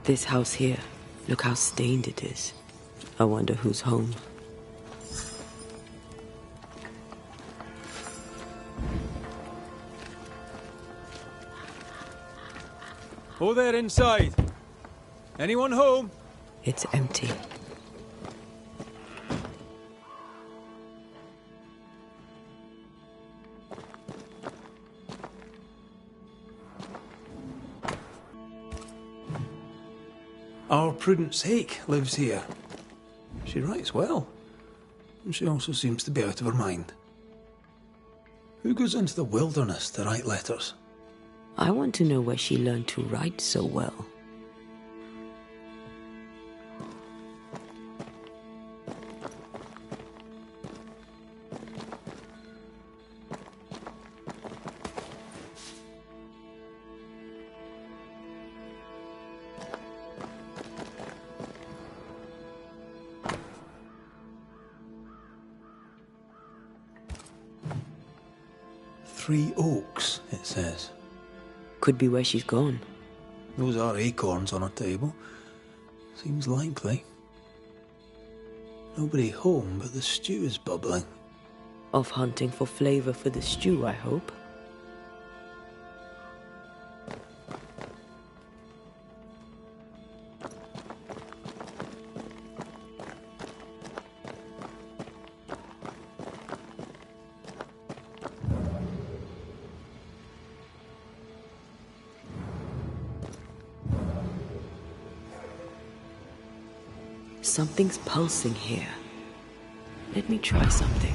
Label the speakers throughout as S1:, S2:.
S1: This house here, look how stained it is. I wonder who's home.
S2: Oh, there inside. Anyone home?
S1: It's empty.
S3: Our Prudence Hake lives here. She writes well, and she also seems to be out of her mind. Who goes into the wilderness to write letters?
S1: I want to know where she learned to write so well.
S3: Three oaks, it says.
S1: Could be where she's gone.
S3: Those are acorns on her table. Seems likely. Nobody home, but the stew is bubbling.
S1: Off hunting for flavor for the stew, I hope. Something's pulsing here. Let me try something.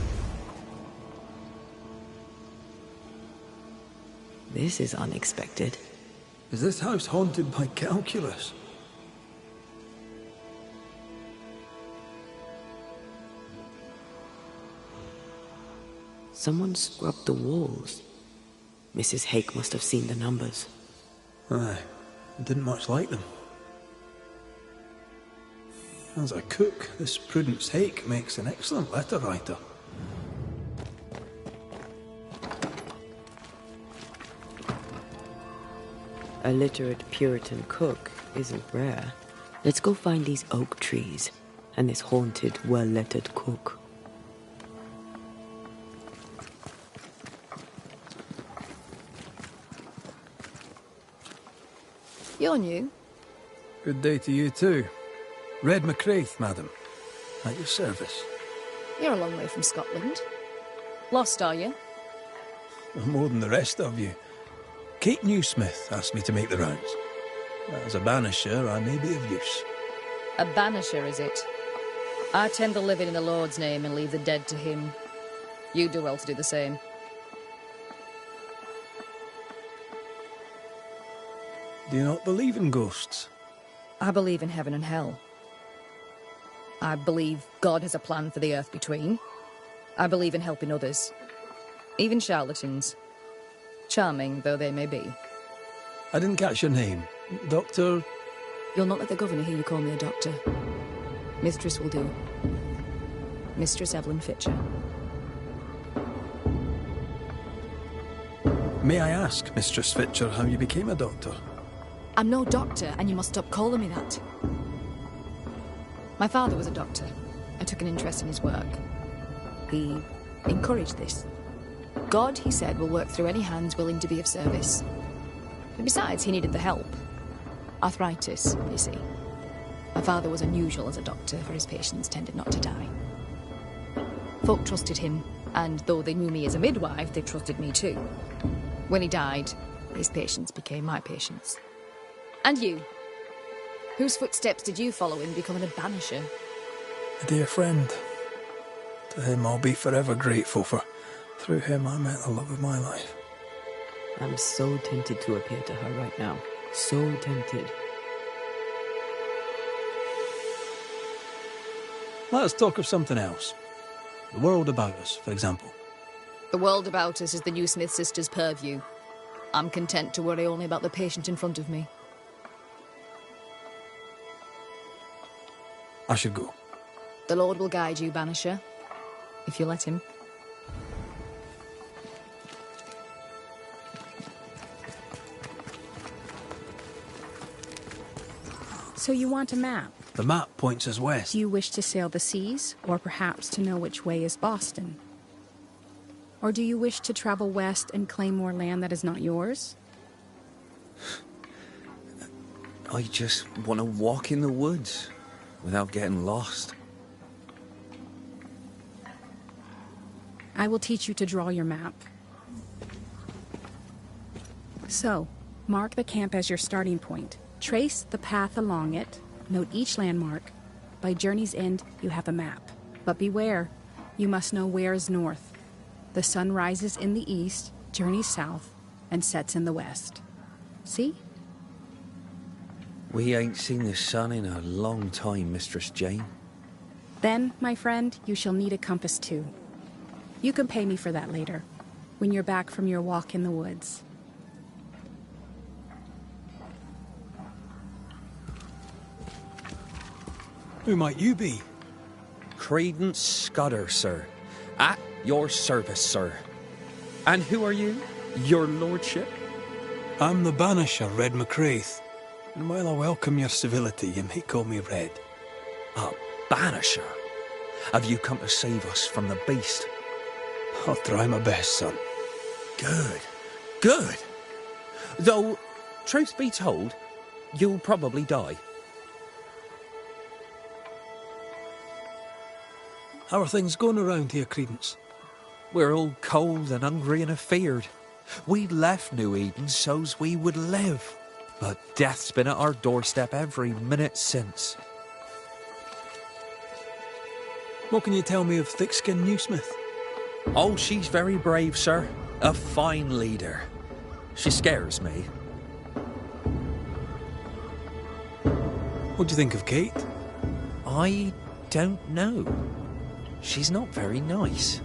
S1: This is unexpected.
S3: Is this house haunted by calculus?
S1: Someone scrubbed the walls. Mrs. Hake must have seen the numbers.
S3: Aye, I didn't much like them. As a cook, this Prudence Hake makes an excellent letter writer.
S1: A literate Puritan cook isn't rare. Let's go find these oak trees and this haunted, well-lettered cook.
S4: You're new.
S3: Good day to you too. Red MacRaith, madam. At your service.
S4: You're a long way from Scotland. Lost, are you?
S3: More than the rest of you. Kate Newsmith asked me to make the rounds. As a banisher, I may be of use.
S4: A banisher, is it? I tend the living in the Lord's name and leave the dead to him. You do well to do the same.
S3: Do you not believe in ghosts?
S4: I believe in heaven and hell. I believe God has a plan for the earth between. I believe in helping others. Even charlatans. Charming though they may be.
S3: I didn't catch your name. Doctor...
S4: You'll not let the governor hear you call me a doctor. Mistress will do. Mistress Evelyn Fitcher.
S3: May I ask, Mistress Fitcher, how you became a doctor?
S4: I'm no doctor, and you must stop calling me that. My father was a doctor. I took an interest in his work. He encouraged this. God, he said, will work through any hands willing to be of service. And besides, he needed the help. Arthritis, you see. My father was unusual as a doctor, for his patients tended not to die. Folk trusted him, and though they knew me as a midwife, they trusted me too. When he died, his patients became my patients. And you? Whose footsteps did you follow in becoming a banisher?
S3: A dear friend. To him I'll be forever grateful, for through him I met the love of my life.
S1: I'm so tempted to appear to her right now. So tempted.
S3: Let us talk of something else. The world about us, for example.
S4: The world about us is the New Smith sisters' purview. I'm content to worry only about the patient in front of me.
S3: I should go.
S4: The Lord will guide you, Banisher, if you let him.
S5: So you want a map?
S3: The map points us west.
S5: Do you wish to sail the seas, or perhaps to know which way is Boston? Or do you wish to travel west and claim more land that is not yours?
S6: I just want to walk in the woods without getting lost.
S5: I will teach you to draw your map. So, mark the camp as your starting point. Trace the path along it. Note each landmark. By journey's end, you have a map. But beware, you must know where is north. The sun rises in the east, journeys south, and sets in the west. See?
S6: We ain't seen the sun in a long time, Mistress Jane.
S5: Then, my friend, you shall need a compass too. You can pay me for that later, when you're back from your walk in the woods.
S3: Who might you be?
S6: Credence Scudder, sir. At your service, sir. And who are you, your lordship?
S3: I'm the Banisher, Red McRaith. And while I welcome your civility, you may call me Red.
S6: A banisher? Have you come to save us from the beast?
S3: I'll try my best, son.
S6: Good. Good. Though, truth be told, you'll probably die.
S3: How are things going around here, Credence?
S6: We're all cold and hungry and afeard. We left New Eden so's we would live. But death's been at our doorstep every minute since.
S3: What can you tell me of Thick-Skinned Newsmith?
S6: Oh, she's very brave, sir. A fine leader. She scares me.
S3: What do you think of Kate?
S6: I don't know. She's not very nice.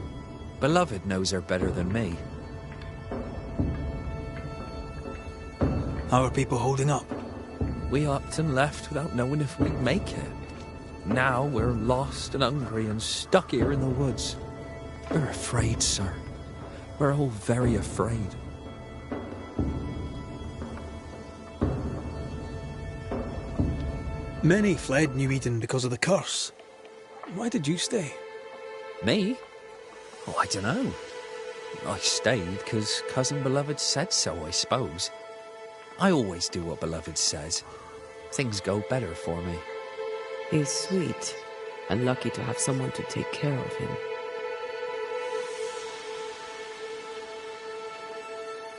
S6: Beloved knows her better than me.
S3: How are people holding up?
S6: We upped and left without knowing if we'd make it. Now we're lost and hungry and stuck here in the woods. We're afraid, sir. We're all very afraid.
S3: Many fled New Eden because of the curse. Why did you stay?
S6: Me? Oh, I don't know. I stayed because Cousin Beloved said so, I suppose. I always do what Beloved says. Things go better for me.
S1: He's sweet, and lucky to have someone to take care of him.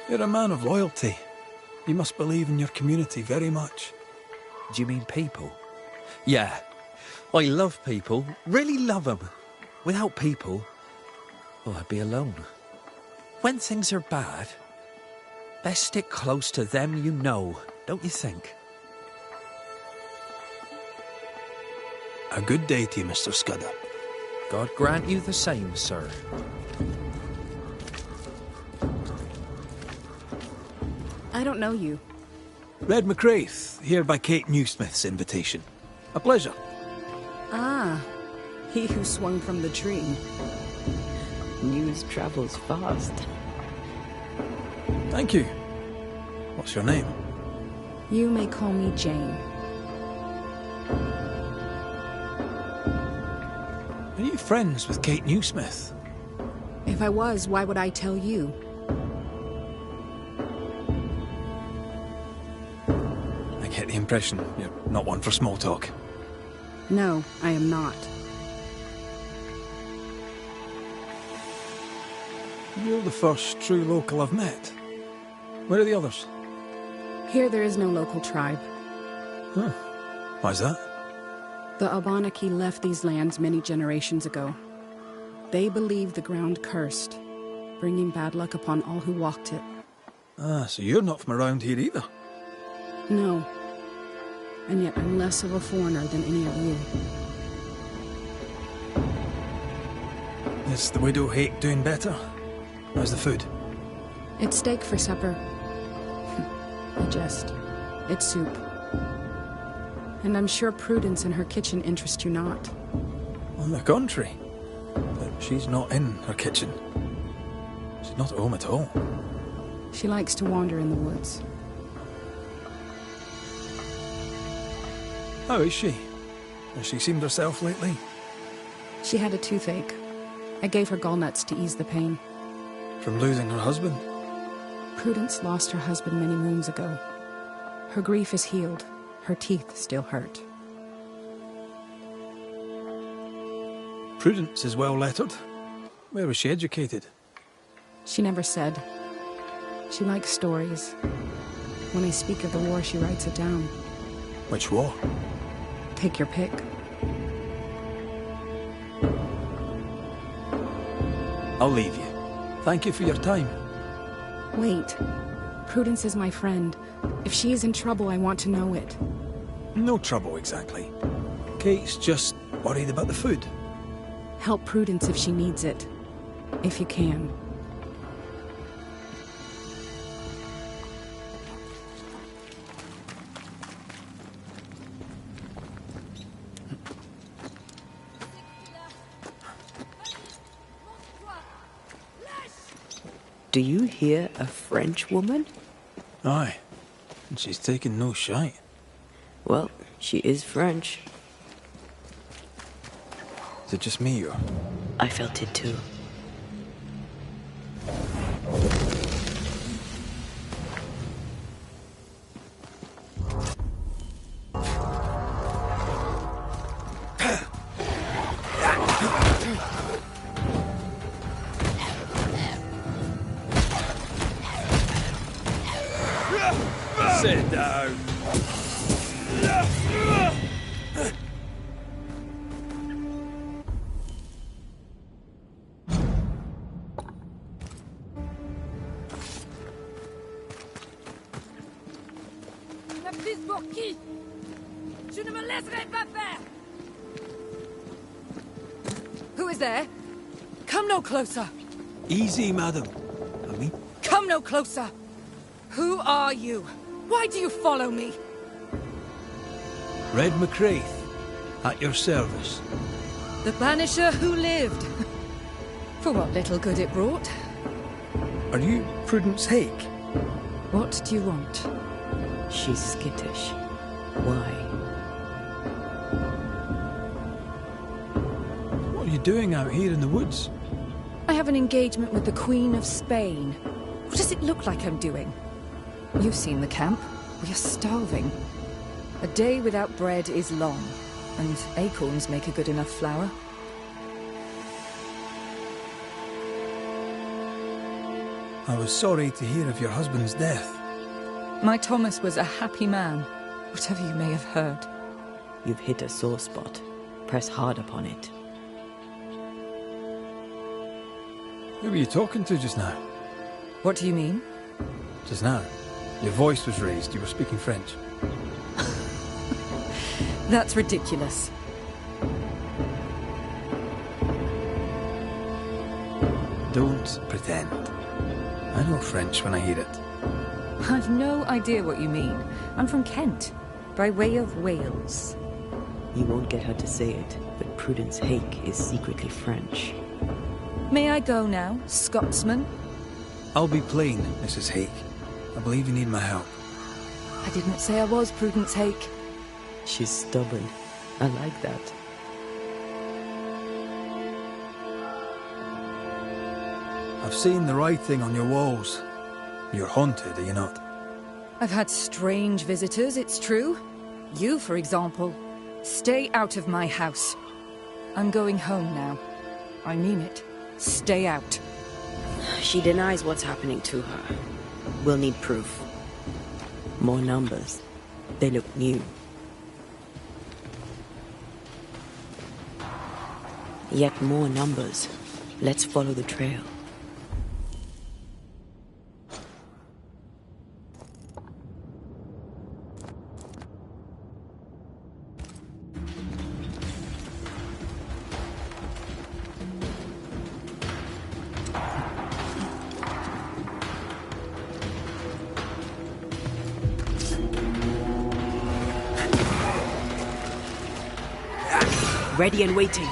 S3: You're a man of loyalty. You must believe in your community very much.
S6: Do you mean people? Yeah. I love people. Really love them. Without people, well, I'd be alone. When things are bad, best stick close to them you know, don't you think?
S3: A good day to you, Mr. Scudder.
S6: God grant you the same, sir.
S5: I don't know you.
S3: Red McRaith, here by Kate Newsmith's invitation. A pleasure.
S5: Ah, he who swung from the tree.
S1: News travels fast.
S3: Thank you. What's your name?
S5: You may call me Jane.
S3: Are you friends with Kate Newsmith?
S5: If I was, why would I tell you?
S3: I get the impression you're not one for small talk.
S5: No, I am not.
S3: You're the first true local I've met. Where are the others?
S5: Here there is no local tribe.
S3: Huh. Why's that?
S5: The Abenaki left these lands many generations ago. They believe the ground cursed, bringing bad luck upon all who walked it.
S3: Ah, so you're not from around here either.
S5: No. And yet I'm less of a foreigner than any of you.
S3: Is the widow Hake doing better? How's the food?
S5: It's steak for supper. I jest. It's soup. And I'm sure Prudence and her kitchen interest you not.
S3: On the contrary. But she's not in her kitchen. She's not at home at all.
S5: She likes to wander in the woods.
S3: How is she? Has she seemed herself lately?
S5: She had a toothache. I gave her gallnuts to ease the pain.
S3: From losing her husband?
S5: Prudence lost her husband many moons ago. Her grief is healed. Her teeth still hurt.
S3: Prudence is well lettered. Where was she educated?
S5: She never said. She likes stories. When I speak of the war, she writes it down.
S3: Which war?
S5: Take your pick.
S3: I'll leave you. Thank you for your time.
S5: Wait. Prudence is my friend. If she is in trouble, I want to know it.
S3: No trouble, exactly. Kate's just worried about the food.
S5: Help Prudence if she needs it. If you can.
S1: Do you hear a French woman?
S3: Aye. And she's taking no shite.
S1: Well, she is French.
S3: Is it just me, or...?
S1: I felt it too.
S2: Sit down.
S7: La prise pour qui? Je ne me laisserai pas faire!
S4: Who is there? Come no closer!
S3: Easy, madam. I mean...
S4: Come no closer! Who are you? Why do you follow me?
S3: Red McRaith, at your service.
S4: The banisher who lived. For what little good it brought.
S3: Are you Prudence Hake?
S4: What do you want?
S1: She's skittish. Why?
S3: What are you doing out here in the woods?
S4: I have an engagement with the Queen of Spain. What does it look like I'm doing? You've seen the camp. We are starving. A day without bread is long, and acorns make a good enough flour.
S3: I was sorry to hear of your husband's death.
S4: My Thomas was a happy man, whatever you may have heard.
S1: You've hit a sore spot. Press hard upon it.
S3: Who were you talking to just now?
S4: What do you mean?
S3: Just now. Your voice was raised. You were speaking French.
S4: That's ridiculous.
S3: Don't pretend. I know French when I hear it.
S4: I've no idea what you mean. I'm from Kent, by way of Wales.
S1: You won't get her to say it, but Prudence Hake is secretly French.
S4: May I go now, Scotsman?
S3: I'll be plain, Mrs. Hake. I believe you need my help.
S4: I didn't say I was Prudence Hake.
S1: She's stubborn. I like that.
S3: I've seen the writing on your walls. You're haunted, are you not?
S4: I've had strange visitors, it's true. You, for example. Stay out of my house. I'm going home now. I mean it. Stay out.
S1: She denies what's happening to her. We'll need proof. More numbers. They look new. Yet more numbers. Let's follow the trail. Ready and waiting.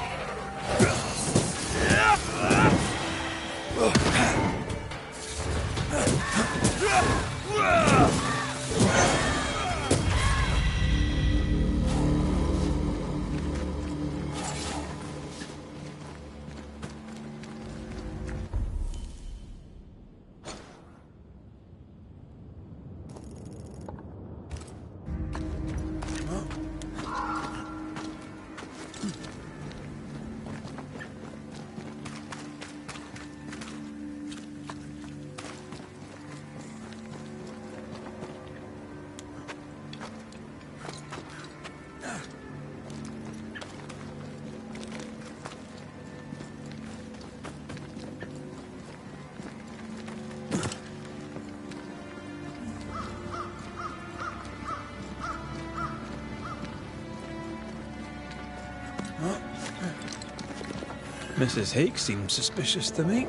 S3: Mrs. Hake seems suspicious to me.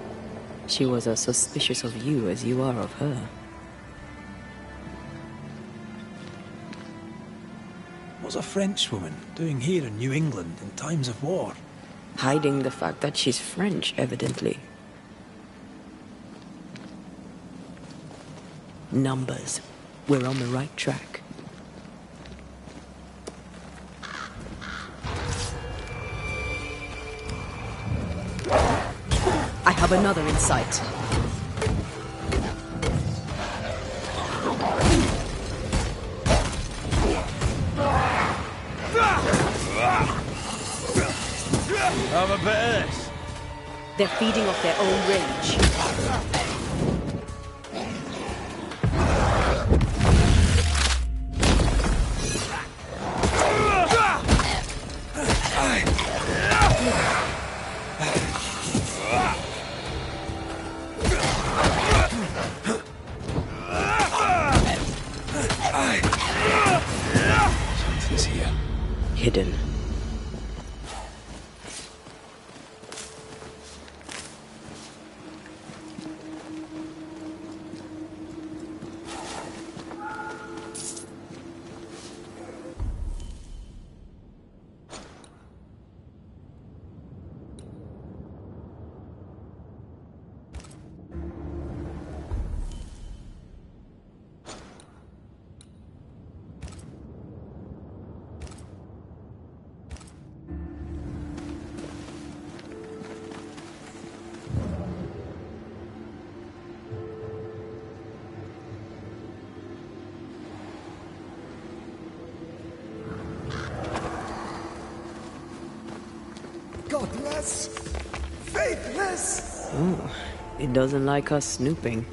S1: She was as suspicious of you as you are of her.
S3: What's a Frenchwoman doing here in New England in times of war?
S1: Hiding the fact that she's French, evidently. Numbers. We're on the right track.
S4: I have another in sight.
S2: Have a bit of this.
S1: They're feeding off their own rage.
S3: Something's here.
S1: Hidden.
S8: Godless! Faithless!
S1: Oh, it doesn't like us snooping.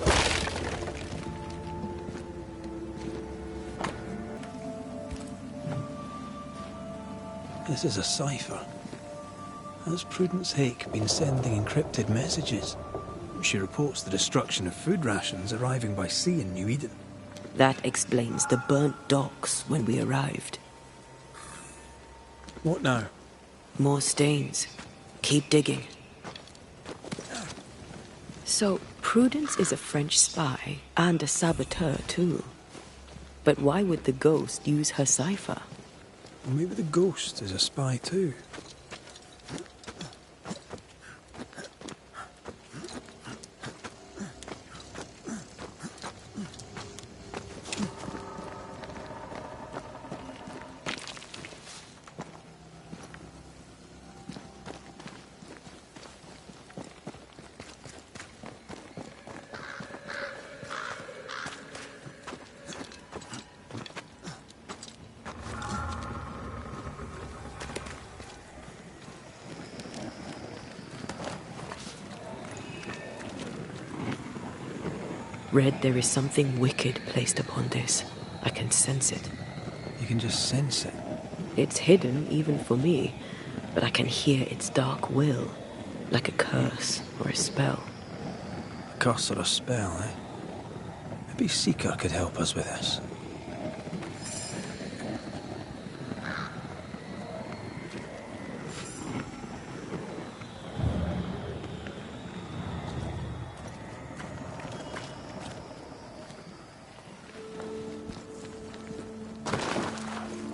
S3: This is a cipher. Has Prudence Hake been sending encrypted messages? She reports the destruction of food rations arriving by sea in New Eden.
S1: That explains the burnt docks when we arrived.
S3: What now?
S1: More stains. Keep digging. So, Prudence is a French spy and a saboteur too. But why would the ghost use her cipher?
S3: Or maybe the ghost is a spy too.
S1: Red, there is something wicked placed upon this. I can sense it.
S3: You can just sense it.
S1: It's hidden, even for me, but I can hear its dark will, like a curse or a spell.
S3: A curse or a spell, eh? Maybe Seeker could help us with this.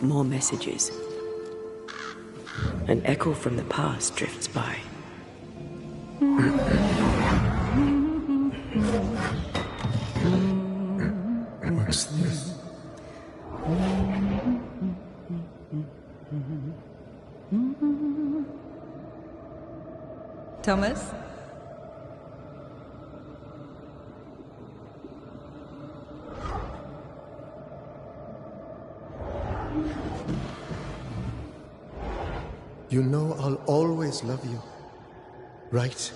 S1: More messages. An echo from the past drifts by.
S8: What's this?
S9: Thomas?
S8: You know I'll always love you, right?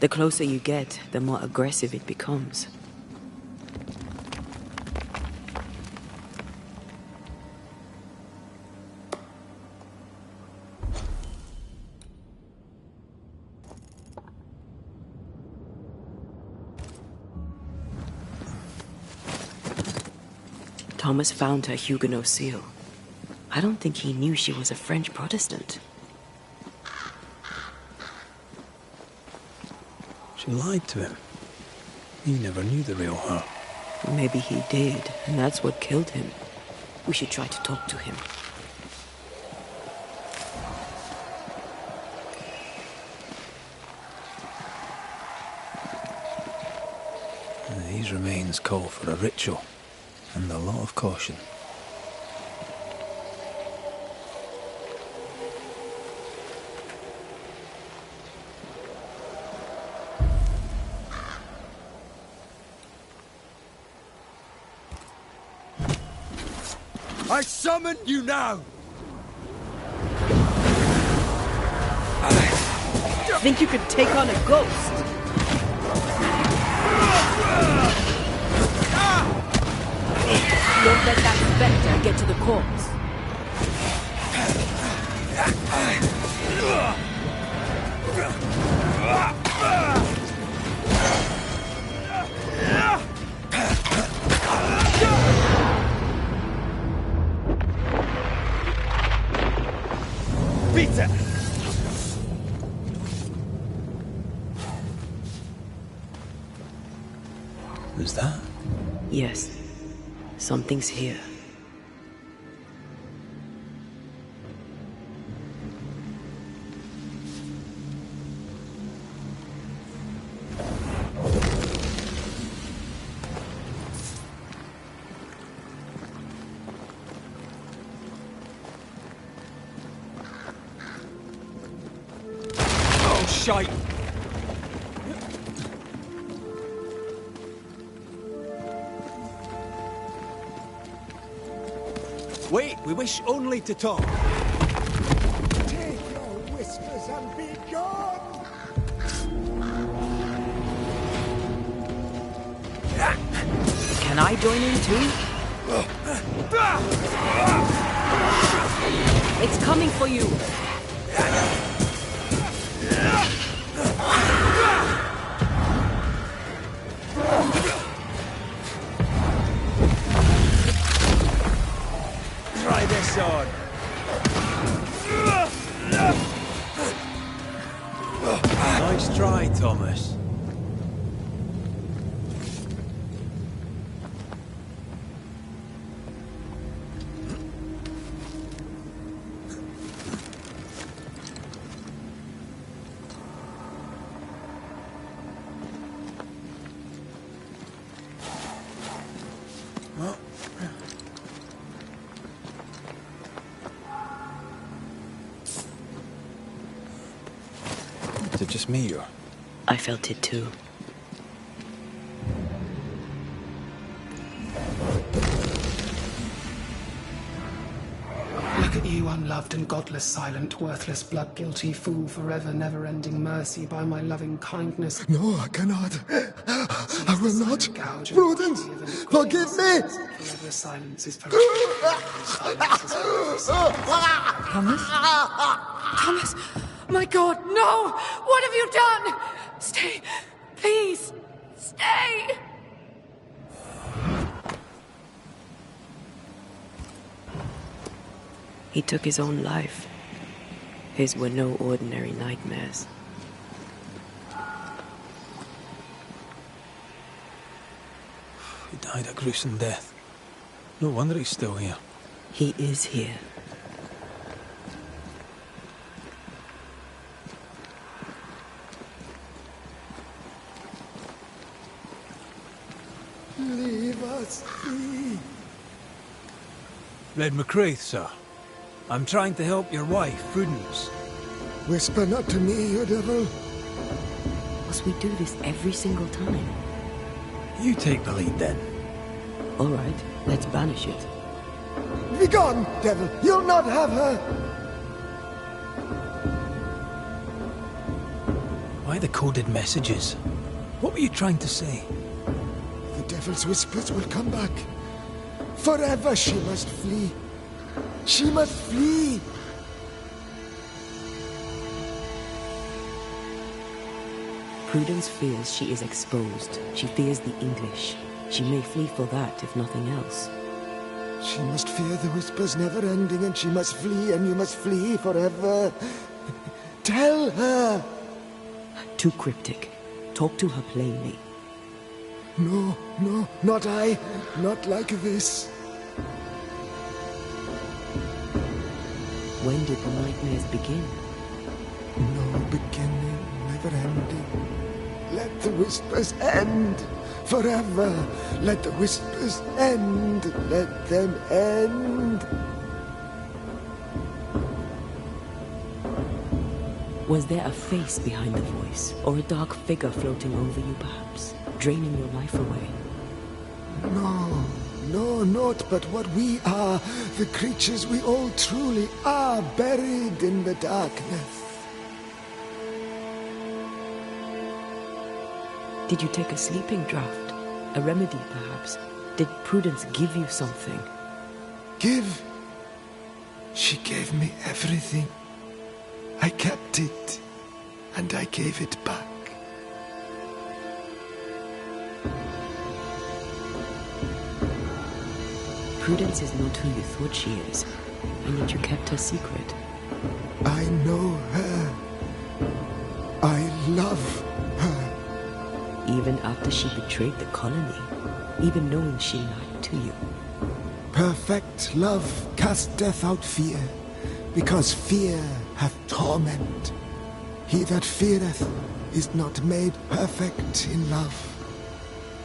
S1: The closer you get, the more aggressive it becomes. Thomas found her Huguenot seal. I don't think he knew she was a French Protestant.
S3: She lied to him. He never knew the real her.
S1: Maybe he did, and that's what killed him. We should try to talk to him.
S3: These remains call for a ritual, and a lot of caution.
S2: I summon you now!
S1: Think you could take on a ghost? Don't let that spectre get to the corpse.
S2: Peter!
S3: Who's that?
S1: Yes. Something's here.
S2: Oh, shite! Wait, we wish only to talk.
S8: Take your whispers and be gone!
S1: Can I join in too? It's coming for you!
S2: Try this on.
S3: Nice try, Thomas. Is it just me, or?
S1: I felt it too.
S9: Look at you, unloved and godless, silent, worthless, blood-guilty fool, forever never-ending mercy by my loving kindness.
S8: No, I cannot. I will not. Prudence, forgive me!
S9: Forever silence is forever. Silence is forever silence.
S4: Thomas? Thomas! My God, no! What have you done? Stay! Please! Stay!
S1: He took his own life. His were no ordinary nightmares.
S3: He died a gruesome death. No wonder he's still here.
S1: He is here.
S8: Leave us be.
S3: Red McCraith, sir. I'm trying to help your wife, Prudence.
S8: Whisper not to me, you devil.
S1: Must we do this every single time?
S3: You take the lead, then.
S1: All right, let's banish it.
S8: Be gone, devil. You'll not have her.
S3: Why the coded messages? What were you trying to say?
S8: The devil's whispers will come back. Forever she must flee. She must flee.
S1: Prudence fears she is exposed. She fears the English. She may flee for that, if nothing else.
S8: She must fear the whispers never ending, and she must flee, and you must flee forever. Tell her!
S1: Too cryptic. Talk to her plainly.
S8: No, no, not I. Not like this.
S1: When did the nightmares begin?
S8: No beginning, never ending. Let the whispers end. Forever. Let the whispers end. Let them end.
S1: Was there a face behind the voice, or a dark figure floating over you perhaps, draining your life away?
S8: No, no, naught but what we are, the creatures we all truly are, buried in the darkness.
S1: Did you take a sleeping draught? A remedy, perhaps? Did Prudence give you something?
S8: Give? She gave me everything. I kept it, and I gave it back.
S1: Prudence is not who you thought she is, and yet you kept her secret.
S8: I know her. I love her.
S1: Even after she betrayed the colony, even knowing she lied to you.
S8: Perfect love casteth out fear, because fear hath torment. He that feareth is not made perfect in love.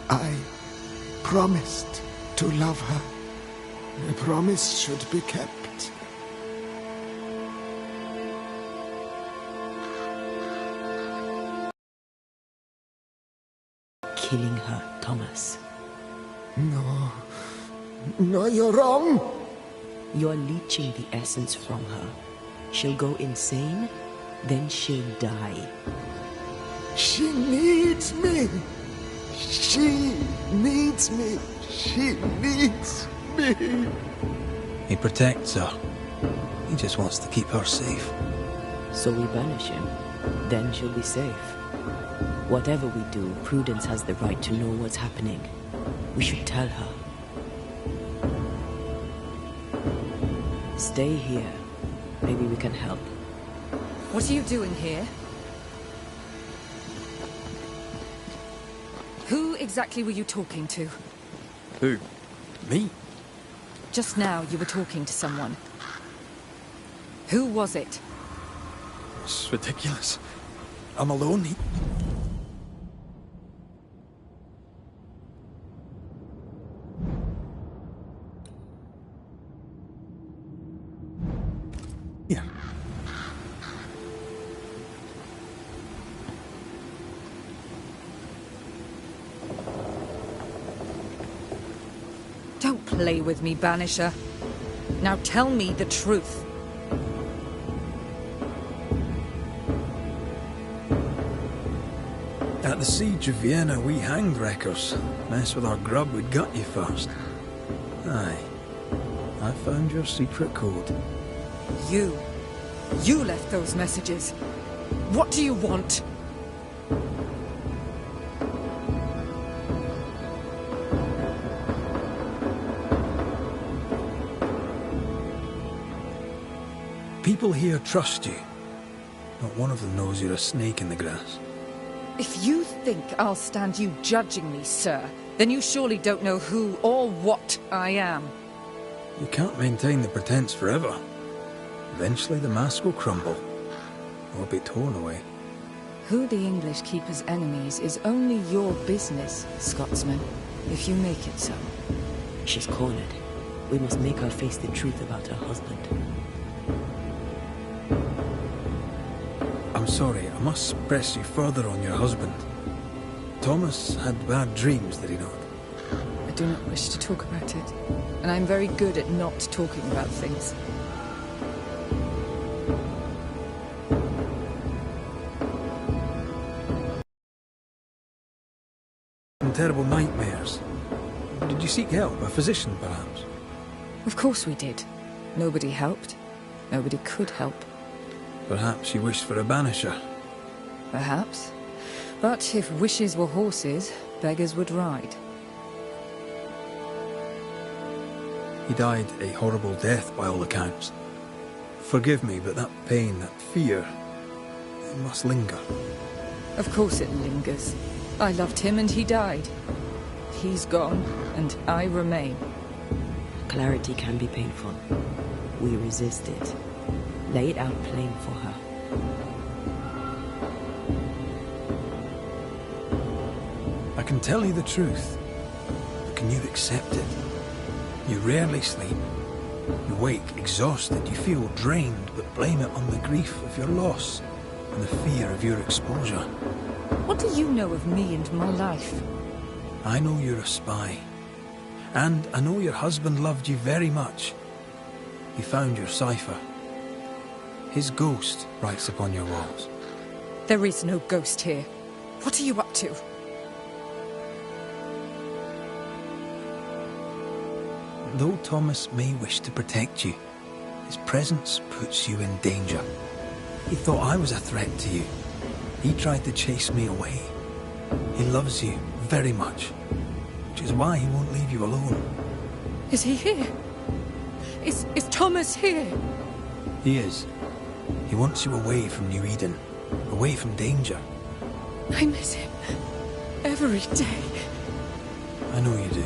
S8: I promised to love her. The promise should be kept.
S1: Killing her, Thomas.
S8: No. No, you're wrong.
S1: You're leeching the essence from her. She'll go insane, then she'll die.
S8: She needs me. She needs me. She needs me.
S3: He protects her. He just wants to keep her safe.
S1: So we banish him. Then she'll be safe. Whatever we do, Prudence has the right to know what's happening. We should tell her. Stay here. Maybe we can help.
S7: What are you doing here? Who exactly were you talking to?
S6: Who? Me?
S7: Just now you were talking to someone. Who was it?
S6: It's ridiculous. I'm alone. Yeah.
S7: Don't play with me, Banisher. Now tell me the truth.
S3: At the siege of Vienna, we hanged wreckers. Mess with our grub, we'd gut you first. Aye. I found your secret code.
S7: You left those messages. What do you want?
S3: People here trust you. Not one of them knows you're a snake in the grass.
S7: If you think I'll stand you judging me, sir, then you surely don't know who or what I am.
S3: You can't maintain the pretense forever. Eventually the mask will crumble, or be torn away.
S7: Who the English keep as enemies is only your business, Scotsman, if you make it so.
S1: She's cornered. We must make her face the truth about her husband.
S3: I'm sorry, I must press you further on your husband. Thomas had bad dreams, did he not?
S7: I do not wish to talk about it, and I'm very good at not talking about things.
S3: And terrible nightmares. Did you seek help? A physician, perhaps?
S7: Of course we did. Nobody helped. Nobody could help.
S3: Perhaps you wished for a banisher.
S7: Perhaps. But if wishes were horses, beggars would ride.
S3: He died a horrible death by all accounts. Forgive me, but that pain, that fear, it must linger.
S7: Of course it lingers. I loved him and he died. He's gone, and I remain.
S1: Clarity can be painful. We resist it. Lay it out plain for her.
S3: I can tell you the truth, but can you accept it? You rarely sleep. You wake exhausted, you feel drained, but blame it on the grief of your loss and the fear of your exposure.
S7: What do you know of me and my life?
S3: I know you're a spy. And I know your husband loved you very much. He found your cipher. His ghost writes upon your walls.
S7: There is no ghost here. What are you up to?
S3: Though Thomas may wish to protect you, his presence puts you in danger. He thought I was a threat to you. He tried to chase me away. He loves you very much, which is why he won't leave you alone.
S7: Is he here? Is Thomas here?
S3: He is. He wants you away from New Eden, away from danger.
S7: I miss him every day.
S3: I know you do.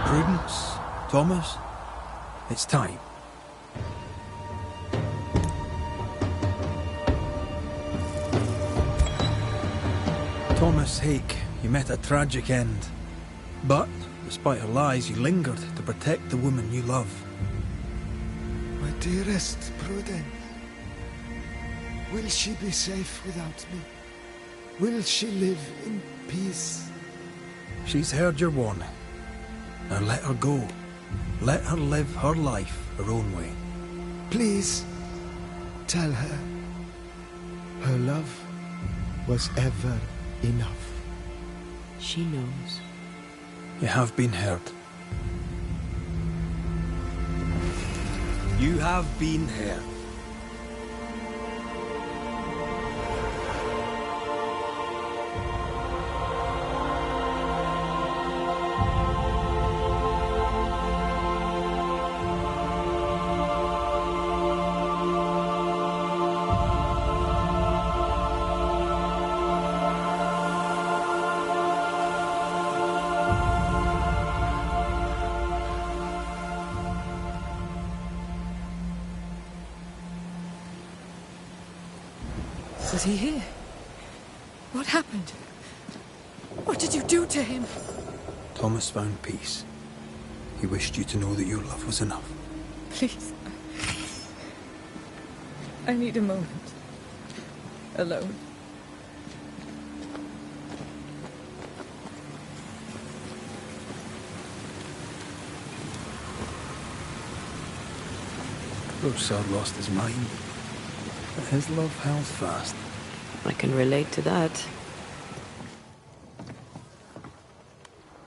S3: Prudence, Thomas, it's time. Thomas Hake, you met a tragic end. But, despite her lies, you lingered to protect the woman you love.
S8: My dearest Prudence, will she be safe without me? Will she live in peace?
S3: She's heard your warning. Now let her go. Let her live her life her own way.
S8: Please, tell her. Her love was ever enough.
S1: She knows.
S3: You have been heard.
S2: You have been here.
S7: Was he here? What happened? What did you do to him?
S3: Thomas found peace. He wished you to know that your love was enough.
S7: Please. I need a moment. Alone.
S3: Poor sir lost his mind, but his love held fast.
S1: I can relate to that.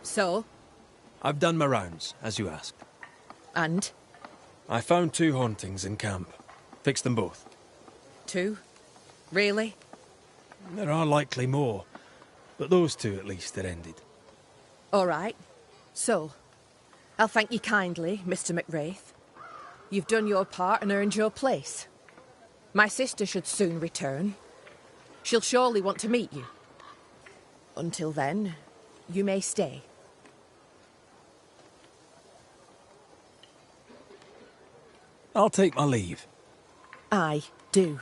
S7: So?
S6: I've done my rounds, as you asked.
S7: And?
S6: I found 2 hauntings in camp. Fixed them both.
S7: 2? Really?
S6: There are likely more, but those 2 at least are ended.
S10: All right. So, I'll thank you kindly, Mr. McWraith. You've done your part and earned your place. My sister should soon return. She'll surely want to meet you. Until then, you may stay.
S6: I'll take my leave.
S10: I do.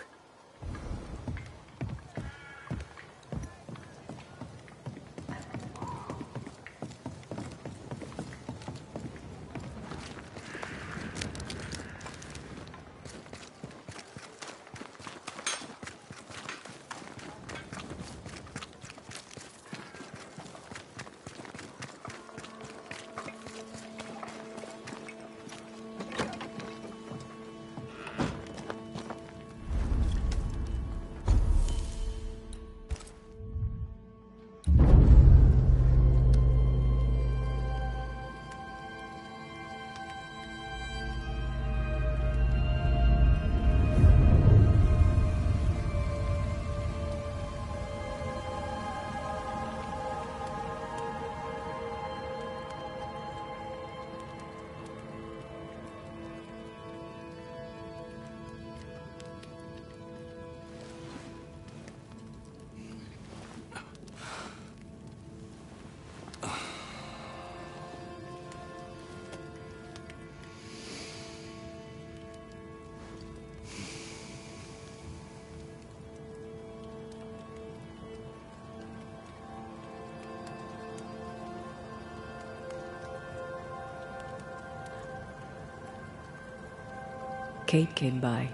S1: Kate came by.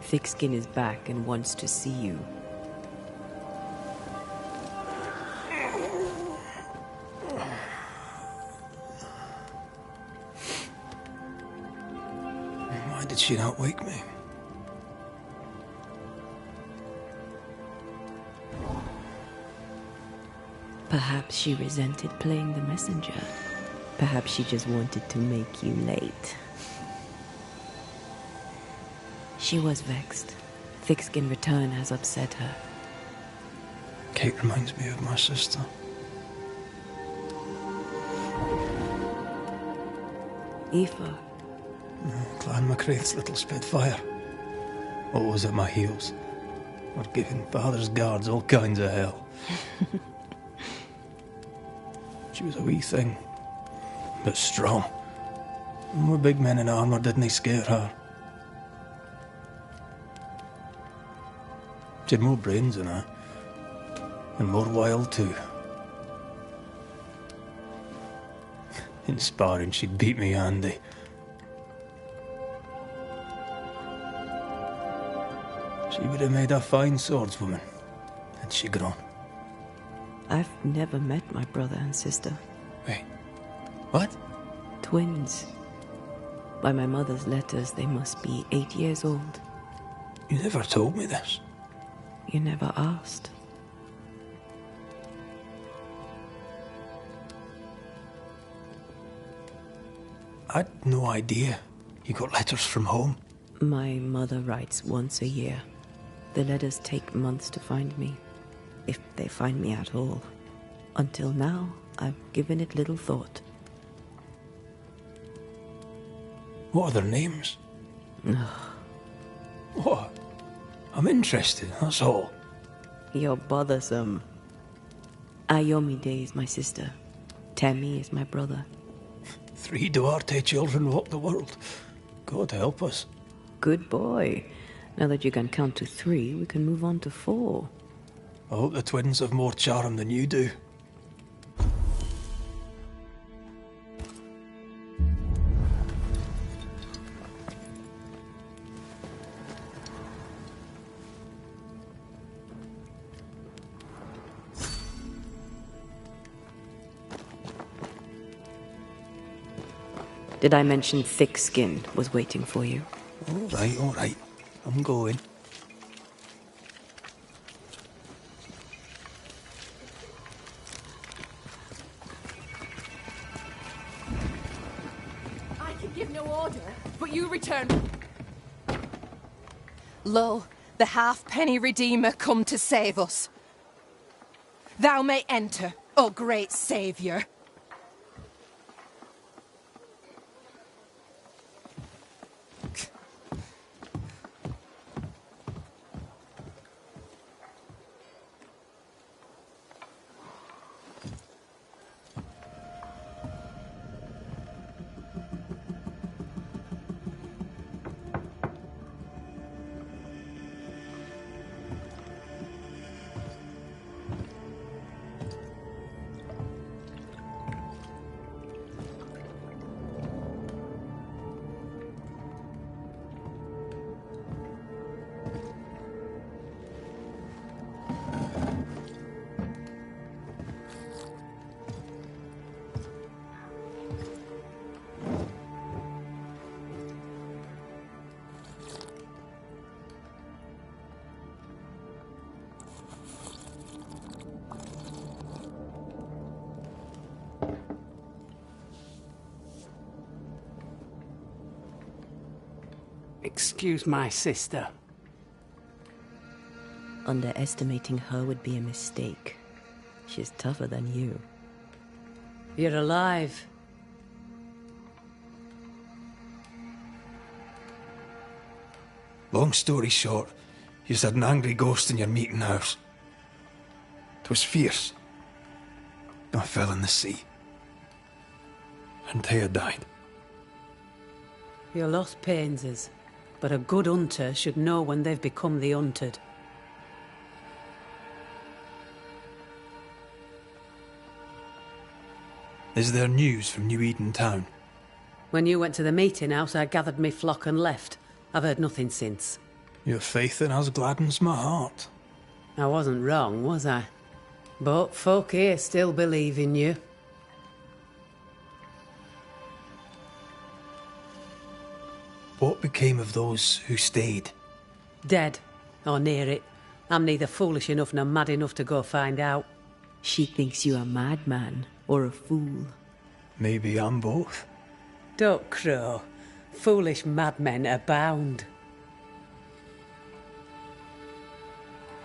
S1: Thickskin is back and wants to see you.
S3: Why did she not wake me?
S1: Perhaps she resented playing the messenger. Perhaps she just wanted to make you late. She was vexed. Thickskin return has upset her.
S3: Kate reminds me of my sister.
S1: Aoife.
S3: Clan MacRaith's little spitfire. Always at my heels. Or giving father's guards all kinds of hell. She was a wee thing, but strong. And we big men in armour didn't scare her. She had more brains than her, and more wild too. In sparring, she'd beat me handy. She would have made a fine swordswoman, had she grown.
S1: I've never met my brother and sister.
S3: Wait, what?
S1: Twins. By my mother's letters, they must be 8 years old.
S3: You never told me this.
S1: You never asked.
S3: I'd no idea you got letters from home.
S1: My mother writes once a year. The letters take months to find me, if they find me at all. Until now, I've given it little thought.
S3: What are their names? What? I'm interested, that's all.
S1: You're bothersome. Ayomide is my sister. Tammy is my brother.
S3: 3 Duarte children walk the world. God help us.
S1: Good boy. Now that you can count to 3, we can move on to 4.
S3: I hope the twins have more charm than you do.
S1: Did I mention Thickskin was waiting for you?
S3: All right. I'm going.
S10: I can give no order, but you return. Lo, the halfpenny Redeemer come to save us. Thou may enter, O great Saviour.
S11: Excuse my sister.
S1: Underestimating her would be a mistake. She's tougher than you.
S11: You're alive.
S3: Long story short, you had an angry ghost in your meeting house. 'Twas fierce. I fell in the sea. Antea died.
S11: Your loss pains us, but a good hunter should know when they've become the hunted.
S3: Is there news from New Eden town?
S11: When you went to the meeting house, I gathered me flock and left. I've heard nothing since.
S3: Your faith in us gladdens my heart.
S11: I wasn't wrong, was I? But folk here still believe in you.
S3: What became of those who stayed?
S11: Dead, or near it. I'm neither foolish enough nor mad enough to go find out.
S1: She thinks you a madman or a fool.
S3: Maybe I'm both.
S11: Don't crow. Foolish madmen abound.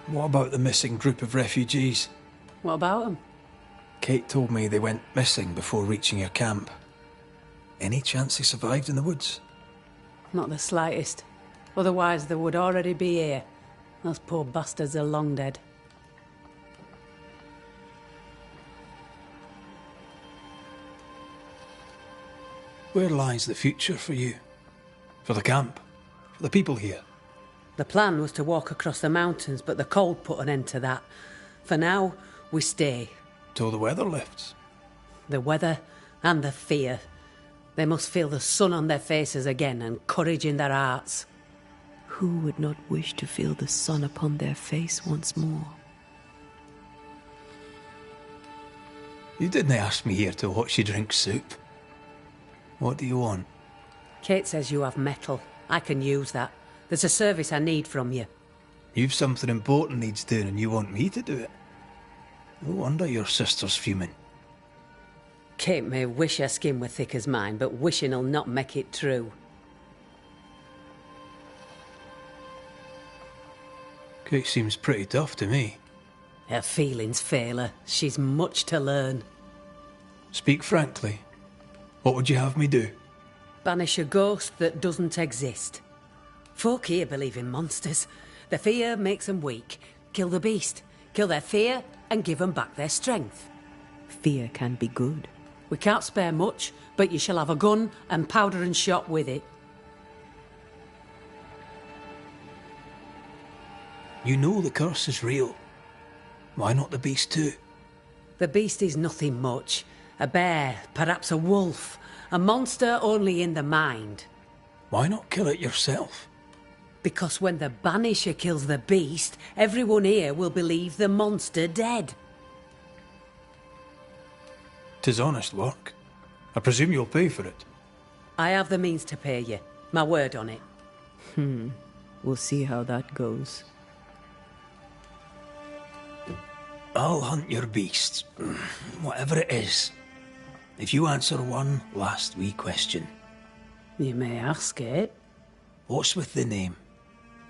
S3: What about the missing group of refugees?
S11: What about them?
S3: Kate told me they went missing before reaching your camp. Any chance they survived in the woods?
S11: Not the slightest. Otherwise they would already be here. Those poor bastards are long dead.
S3: Where lies the future for you? For the camp? For the people here?
S11: The plan was to walk across the mountains, but the cold put an end to that. For now, we stay.
S3: Till the weather lifts.
S11: The weather and the fear. They must feel the sun on their faces again and courage in their hearts.
S1: Who would not wish to feel the sun upon their face once more?
S3: You didn't ask me here to watch you drink soup. What do you want?
S11: Kate says you have metal. I can use that. There's a service I need from you.
S3: You've something important needs doing and you want me to do it. No wonder your sister's fuming.
S11: Kate may wish her skin were thick as mine, but wishing'll not make it true.
S3: Kate seems pretty tough to me.
S11: Her feelings fail her. She's much to learn.
S3: Speak frankly. What would you have me do?
S11: Banish a ghost that doesn't exist. Folk here believe in monsters. The fear makes them weak. Kill the beast. Kill their fear and give them back their strength.
S1: Fear can be good.
S11: We can't spare much, but you shall have a gun and powder and shot with it.
S3: You know the curse is real. Why not the beast too?
S11: The beast is nothing much. A bear, perhaps a wolf. A monster only in the mind.
S3: Why not kill it yourself?
S11: Because when the Banisher kills the beast, everyone here will believe the monster dead.
S3: 'Tis honest work. I presume you'll pay for it.
S11: I have the means to pay you. My word on it.
S1: We'll see how that goes.
S3: I'll hunt your beast, whatever it is, if you answer one last wee question.
S11: You may ask it.
S3: What's with the name?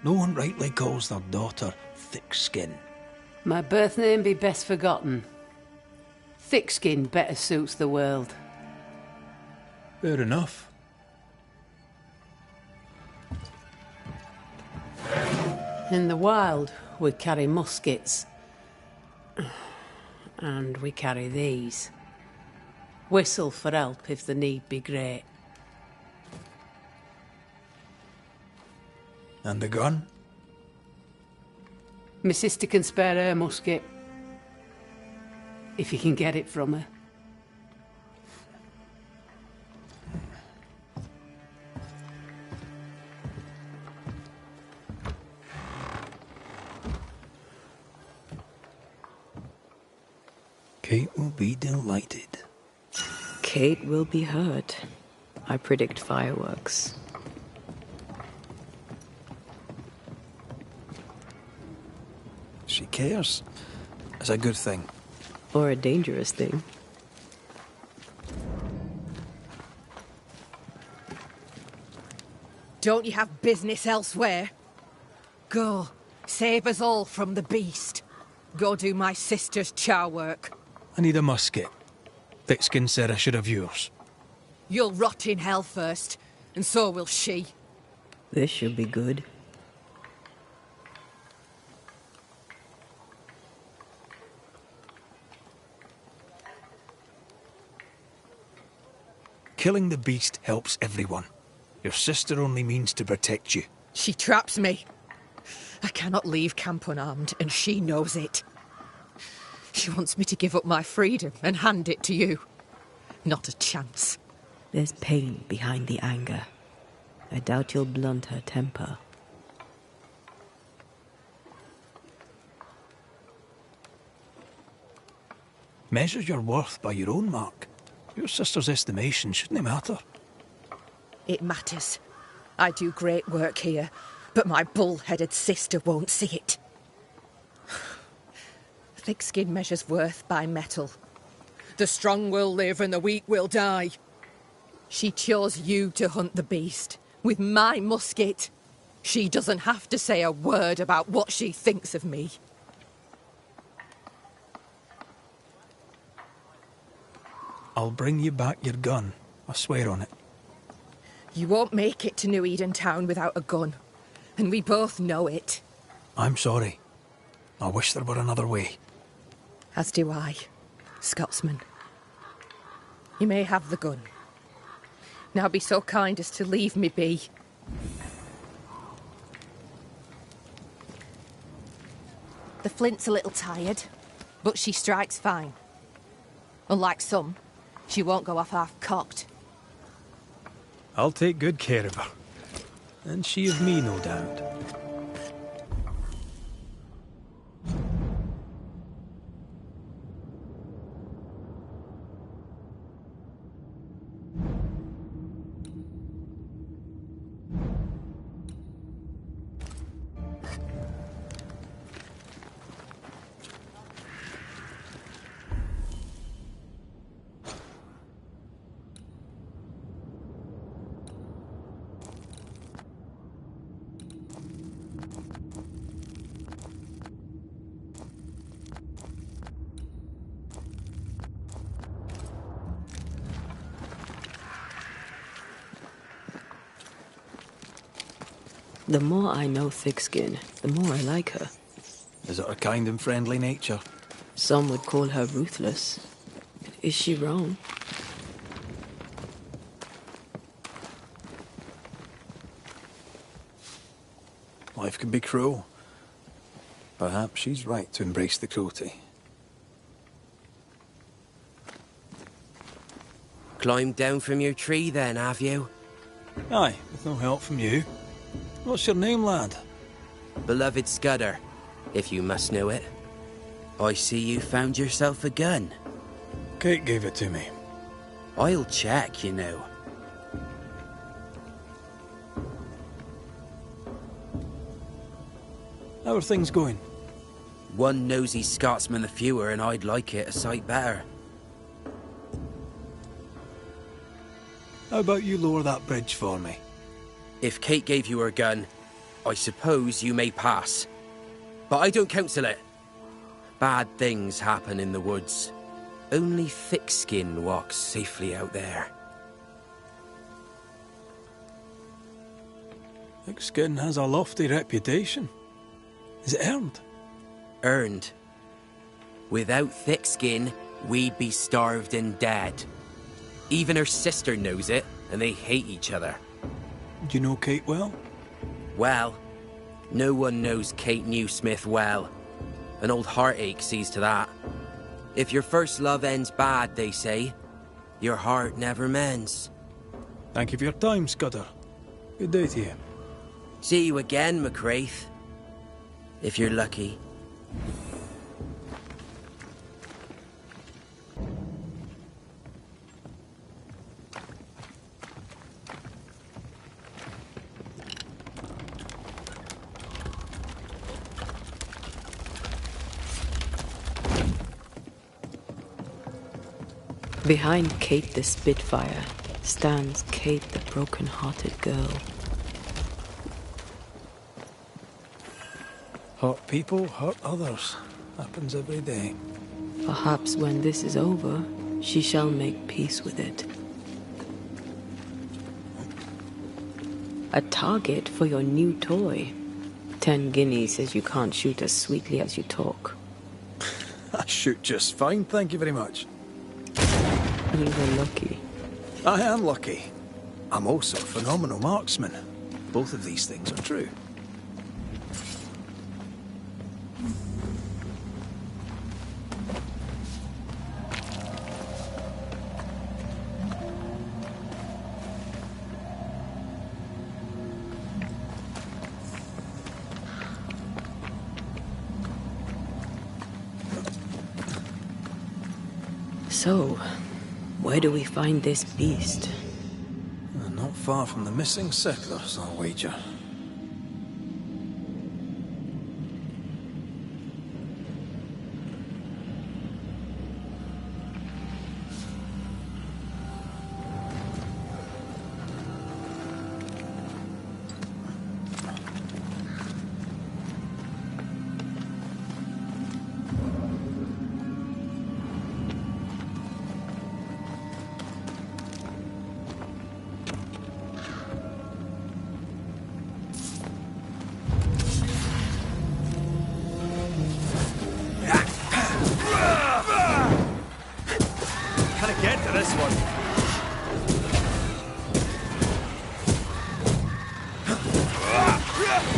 S3: No one rightly calls their daughter Thickskin.
S11: My birth name be best forgotten. Thickskin better suits the world.
S3: Fair enough.
S11: In the wild, we carry muskets. And we carry these. Whistle for help if the need be great.
S3: And the gun?
S11: My sister can spare her musket. If you can get it from her.
S3: Kate will be delighted.
S1: Kate will be hurt. I predict fireworks.
S3: She cares. It's a good thing.
S1: Or a dangerous thing.
S10: Don't you have business elsewhere? Go, save us all from the beast. Go do my sister's char work.
S3: I need a musket. Thickskin said I should have yours.
S10: You'll rot in hell first, and so will she.
S1: This should be good.
S3: Killing the beast helps everyone. Your sister only means to protect you.
S10: She traps me. I cannot leave camp unarmed, and she knows it. She wants me to give up my freedom and hand it to you. Not a chance.
S1: There's pain behind the anger. I doubt you'll blunt her temper.
S3: Measure your worth by your own mark. Your sister's estimation shouldn't matter.
S10: It matters. I do great work here, but my bull-headed sister won't see it. Thick skin measures worth by metal. The strong will live and the weak will die. She chose you to hunt the beast, with my musket. She doesn't have to say a word about what she thinks of me.
S3: I'll bring you back your gun. I swear on it.
S10: You won't make it to New Eden Town without a gun, and we both know it.
S3: I'm sorry. I wish there were another way.
S10: As do I, Scotsman. You may have the gun. Now be so kind as to leave me be. The flint's a little tired, but she strikes fine. Unlike some, she won't go off half-cocked.
S3: I'll take good care of her. And she of me, no doubt.
S1: The more I know Thickskin, the more I like her.
S3: Is it her kind and friendly nature?
S1: Some would call her ruthless. Is she wrong?
S3: Life can be cruel. Perhaps she's right to embrace the cruelty.
S12: Climbed down from your tree then, have you?
S3: Aye, with no help from you. What's your name, lad?
S12: Beloved Scudder, if you must know it. I see you found yourself a gun.
S3: Kate gave it to me.
S12: I'll check, you know.
S3: How are things going?
S12: One nosy Scotsman the fewer, and I'd like it a sight better.
S3: How about you lower that bridge for me?
S12: If Kate gave you her gun, I suppose you may pass. But I don't counsel it. Bad things happen in the woods. Only Thickskin walks safely out there.
S3: Thickskin has a lofty reputation. Is it earned?
S12: Earned. Without Thickskin, we'd be starved and dead. Even her sister knows it, and they hate each other.
S3: Do you know Kate well?
S12: Well, no one knows Kate Newsmith well. An old heartache sees to that. If your first love ends bad, they say, your heart never mends.
S3: Thank you for your time, Scudder. Good day to you.
S12: See you again, McRaith. If you're lucky.
S1: Behind Kate the Spitfire stands Kate the broken-hearted girl.
S3: Hurt people hurt others. Happens every day.
S1: Perhaps when this is over, she shall make peace with it. A target for your new toy. 10 guineas says you can't shoot as sweetly as you talk.
S3: I shoot just fine, thank you very much.
S1: You were lucky.
S3: I am lucky. I'm also a phenomenal marksman. Both of these things are true.
S1: So, where do we find this beast?
S3: Not far from the missing settlers, I'll wager.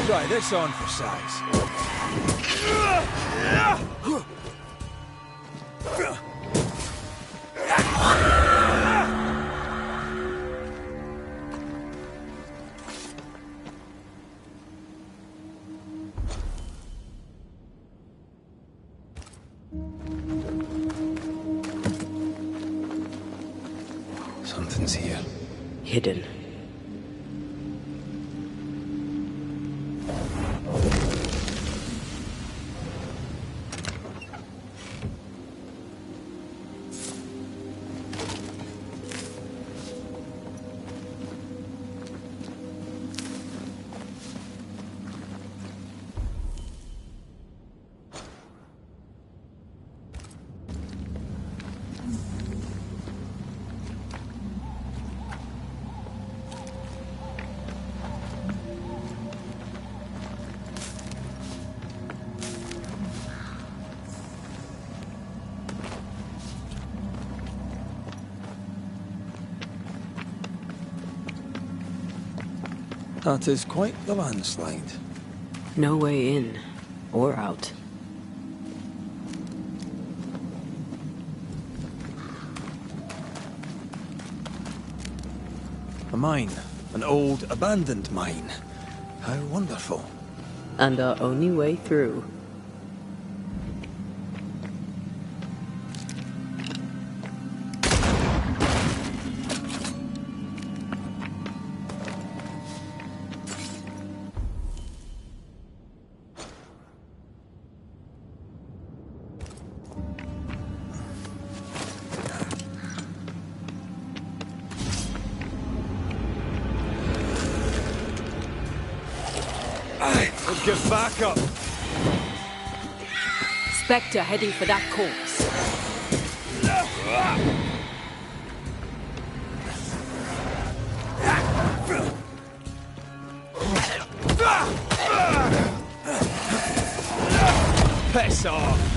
S2: Try this on for size.
S3: Something's here.
S1: Hidden.
S3: That is quite the landslide.
S1: No way in or out.
S3: A mine. An old, abandoned mine. How wonderful.
S1: And our only way through.
S2: Get back up!
S11: Spectre heading for that corpse.
S2: Piss off!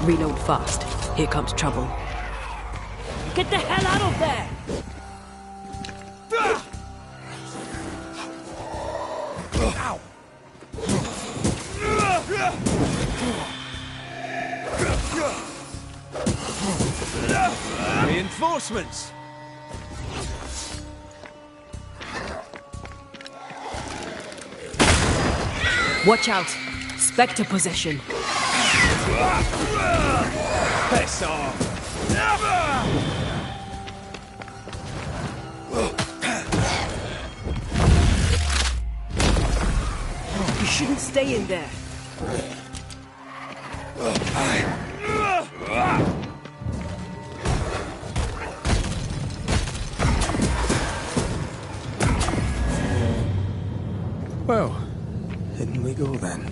S1: Reload fast. Here comes trouble.
S11: Get the hell out of there!
S2: Ow! Reinforcements!
S1: Watch out! Spectre possession.
S2: Piss off!
S1: You shouldn't stay in there.
S3: Well, in we go then.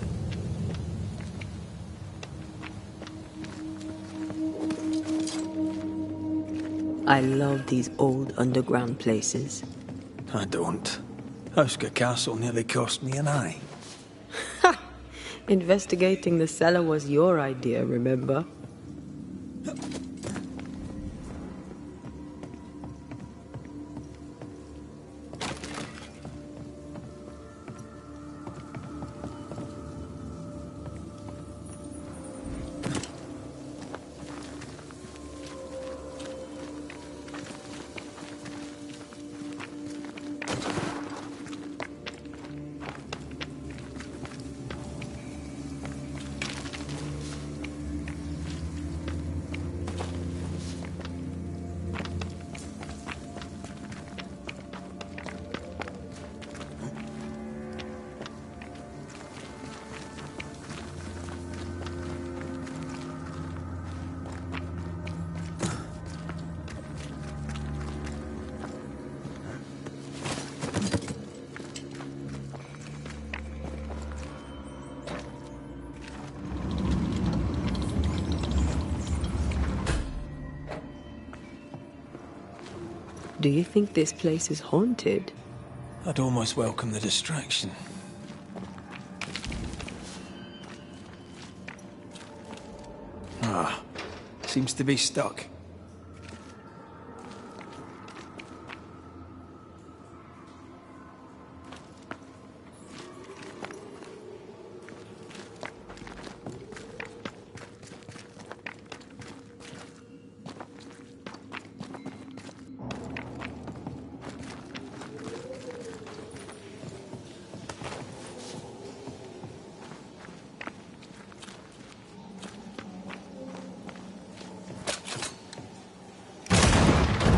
S1: I love these old underground places.
S3: I don't. Houska Castle nearly cost me an eye.
S1: Investigating the cellar was your idea, remember? Do you think this place is haunted?
S3: I'd almost welcome the distraction. Ah, seems to be stuck.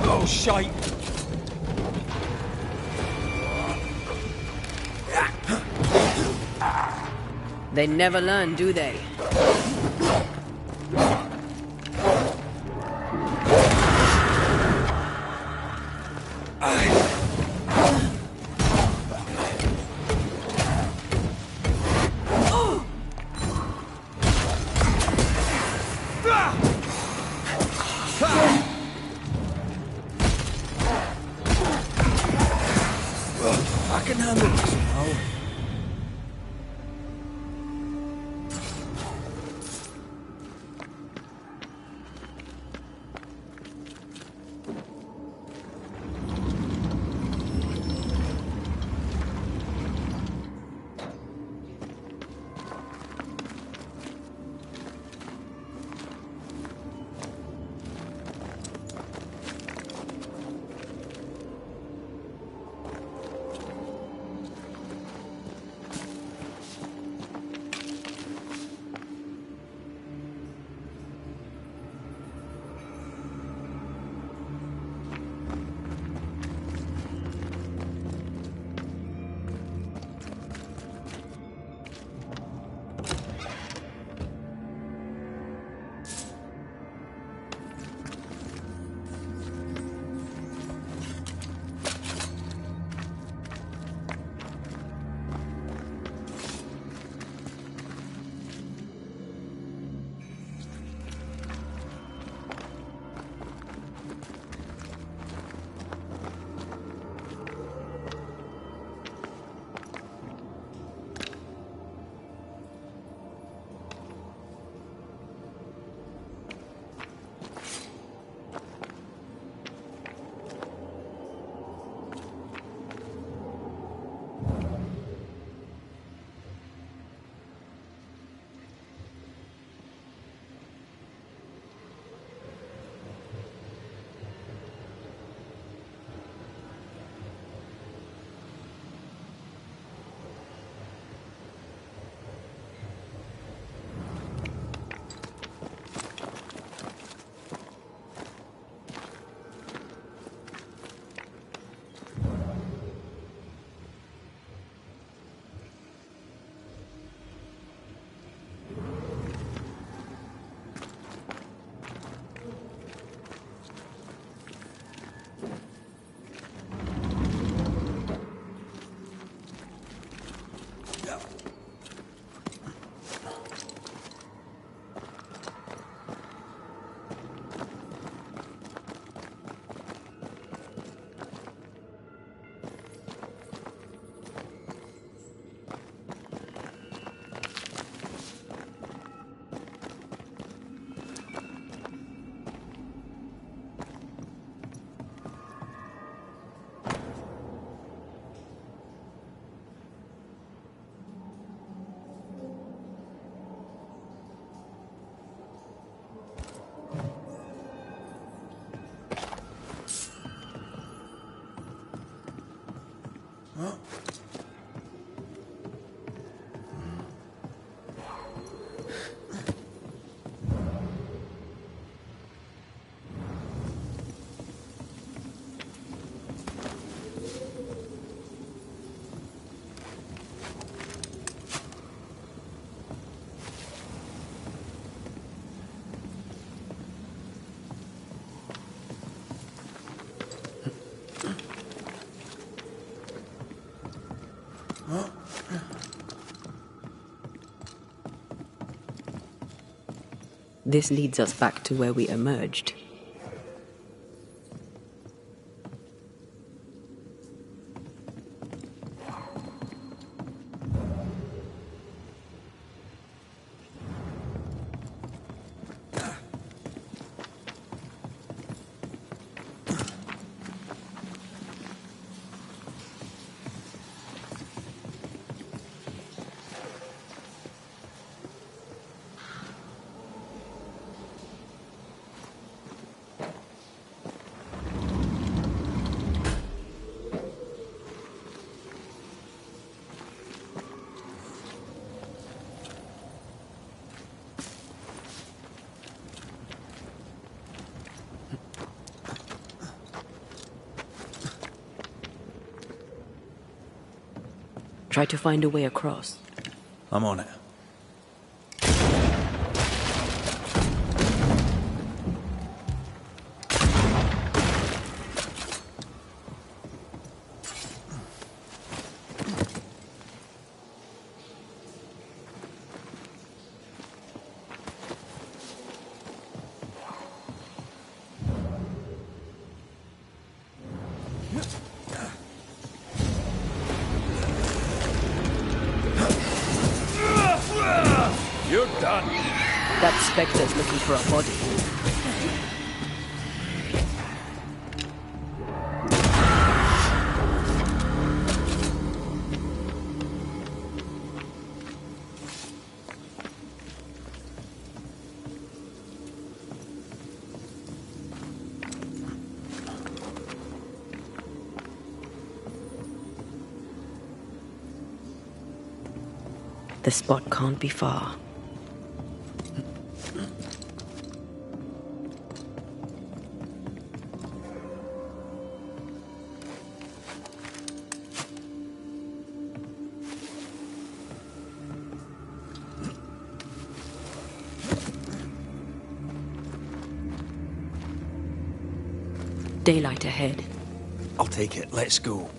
S2: Oh, shite!
S1: They never learn, do they?
S3: I can handle this now.
S1: This leads us back to where we emerged. Try to find a way across.
S3: I'm on it.
S2: You're done.
S1: That spectre's looking for a body. The spot can't be far. Daylight ahead.
S3: I'll take it. Let's go.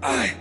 S3: Aye.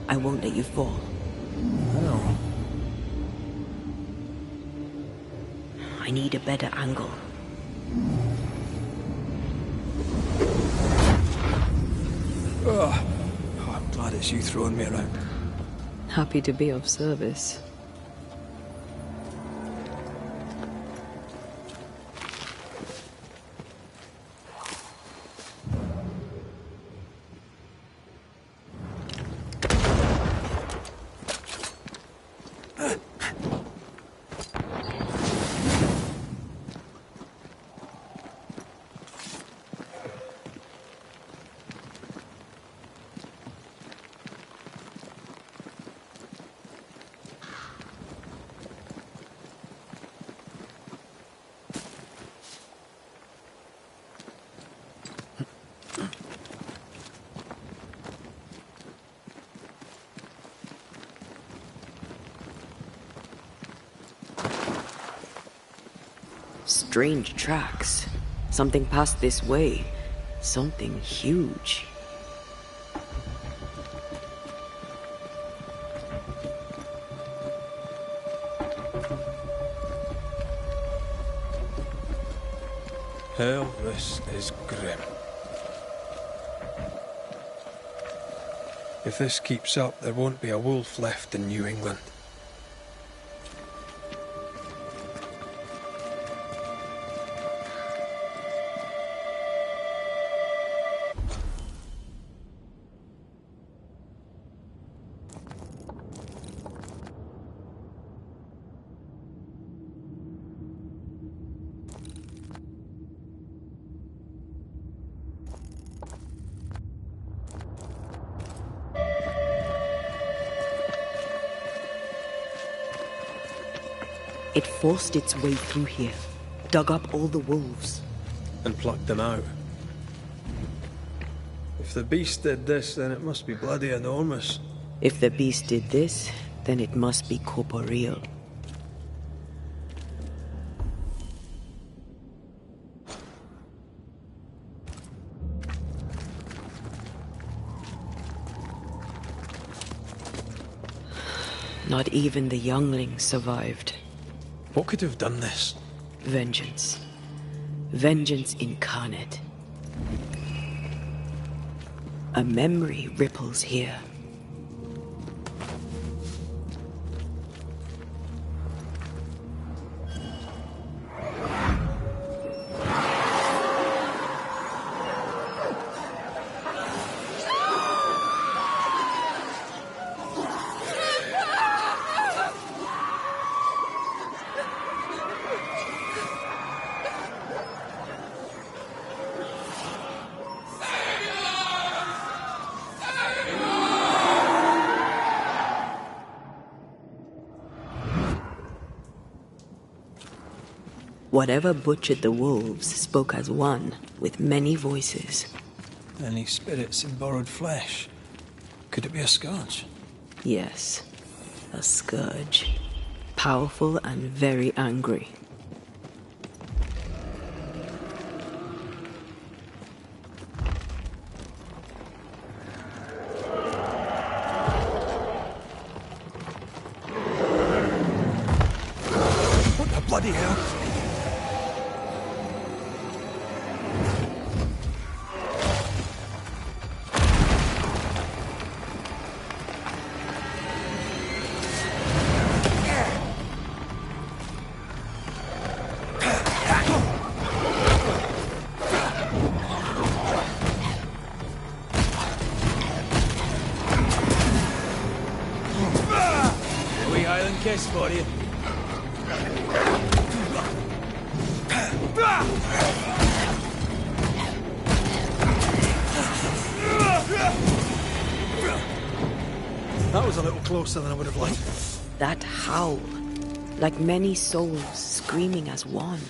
S1: I won't let you fall.
S3: No.
S1: I need a better angle.
S3: Oh, I'm glad it's you throwing me around.
S1: Happy to be of service. Strange tracks. Something passed this way. Something huge.
S3: Hell, this is grim. If this keeps up, there won't be a wolf left in New England.
S1: It forced its way through here, dug up all the wolves.
S3: And plucked them out. If the beast did this, then it must be bloody enormous.
S1: If the beast did this, then it must be corporeal. Not even the younglings survived.
S3: What could have done this?
S1: Vengeance. Vengeance incarnate. A memory ripples here. Whatever butchered the wolves spoke as one, with many voices.
S3: Any spirits in borrowed flesh? Could it be a scourge?
S1: Yes, a scourge. Powerful and very angry.
S3: What the bloody hell? Kiss for you. That was a little closer than I would have liked.
S1: That howl, like many souls screaming as one.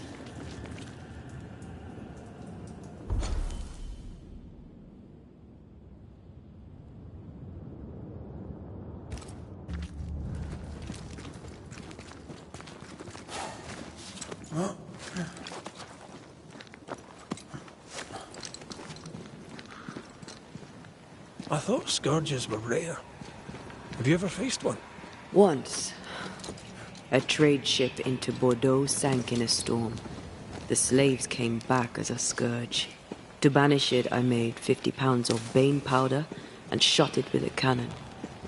S3: I thought scourges were rare. Have you ever faced one?
S1: Once. A trade ship into Bordeaux sank in a storm. The slaves came back as a scourge. To banish it, I made 50 pounds of bane powder and shot it with a cannon.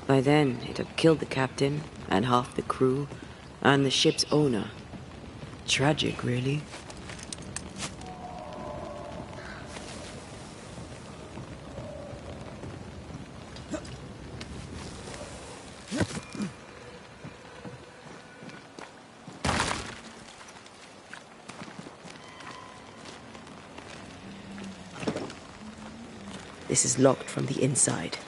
S1: By then, it had killed the captain and half the crew and the ship's owner. Tragic, really. This is locked from the inside.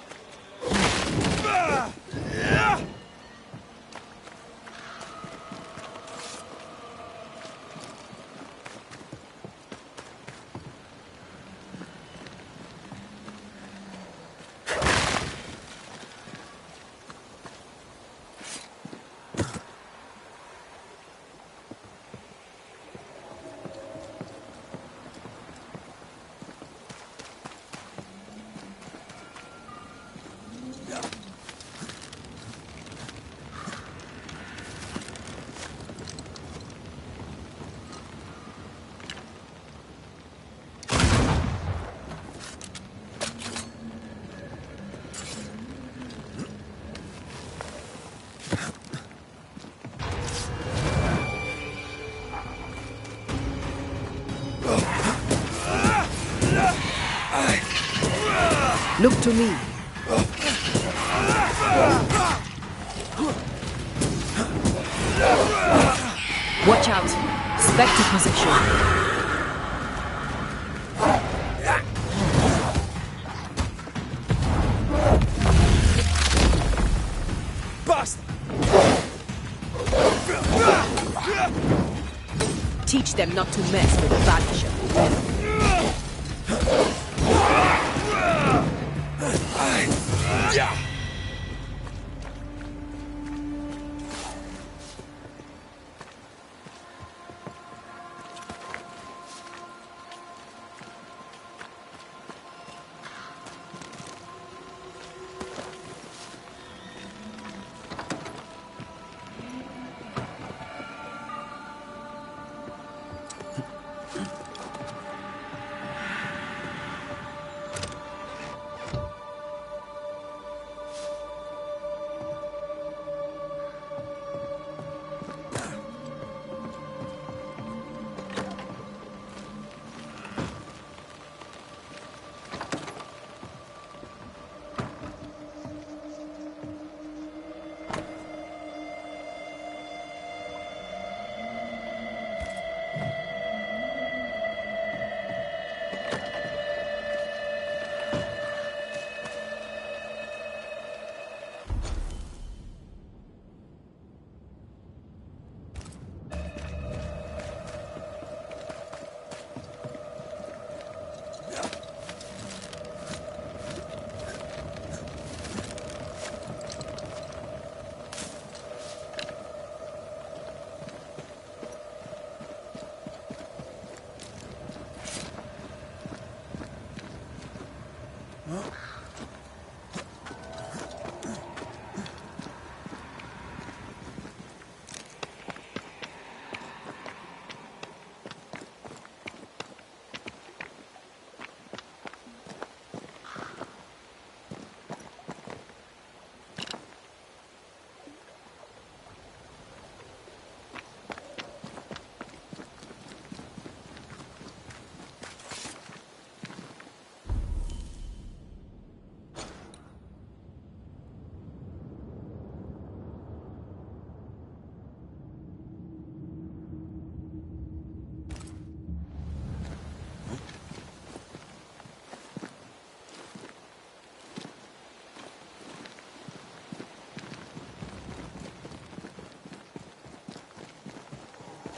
S1: Look to me. Watch out. Spectre position.
S12: Bust!
S1: Teach them not to mess with the Banisher.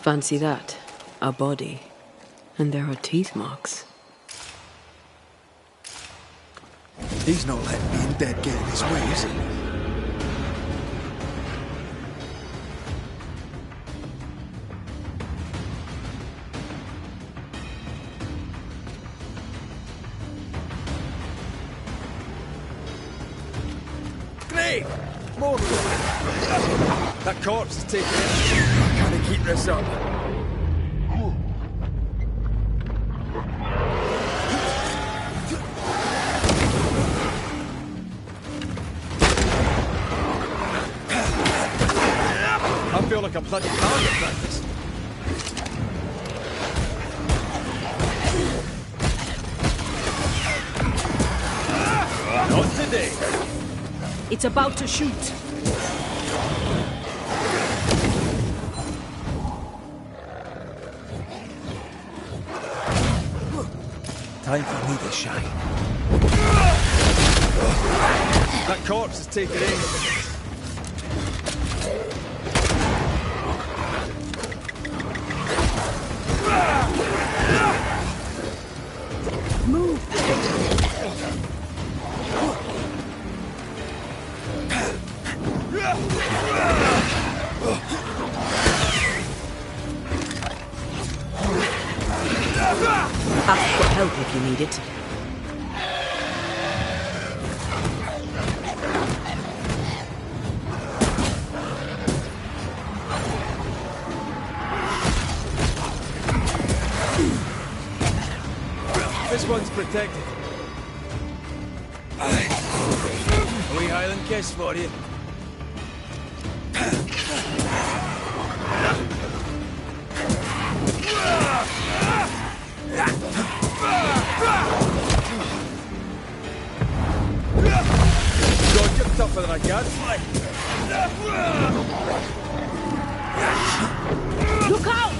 S1: Fancy that. A body. And there are teeth marks.
S8: He's not letting being dead get in his way, is he?
S12: Great! More of them. That corpse is taking it. I can't keep this up. I feel like I'm bloody target practice. Not today.
S1: It's about to shoot.
S3: Time for me to shine.
S2: That corpse is taking aim.
S1: Move! Ask for help if you need it.
S2: This one's protected. A wee Highland kiss for you. God, you're tougher than I can.
S11: Look out!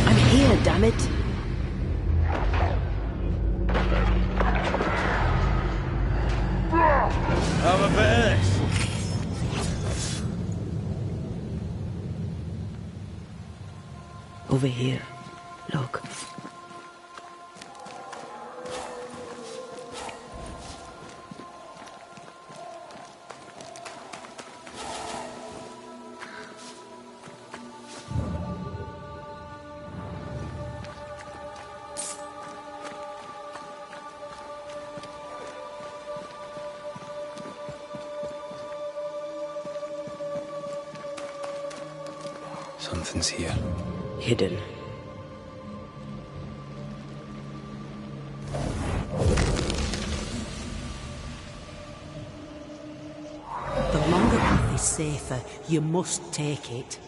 S1: I'm here, damn it.
S2: Have a bit of this.
S1: Over here. Look.
S3: Something's here.
S1: Hidden.
S11: The longer path is safer. You must take it.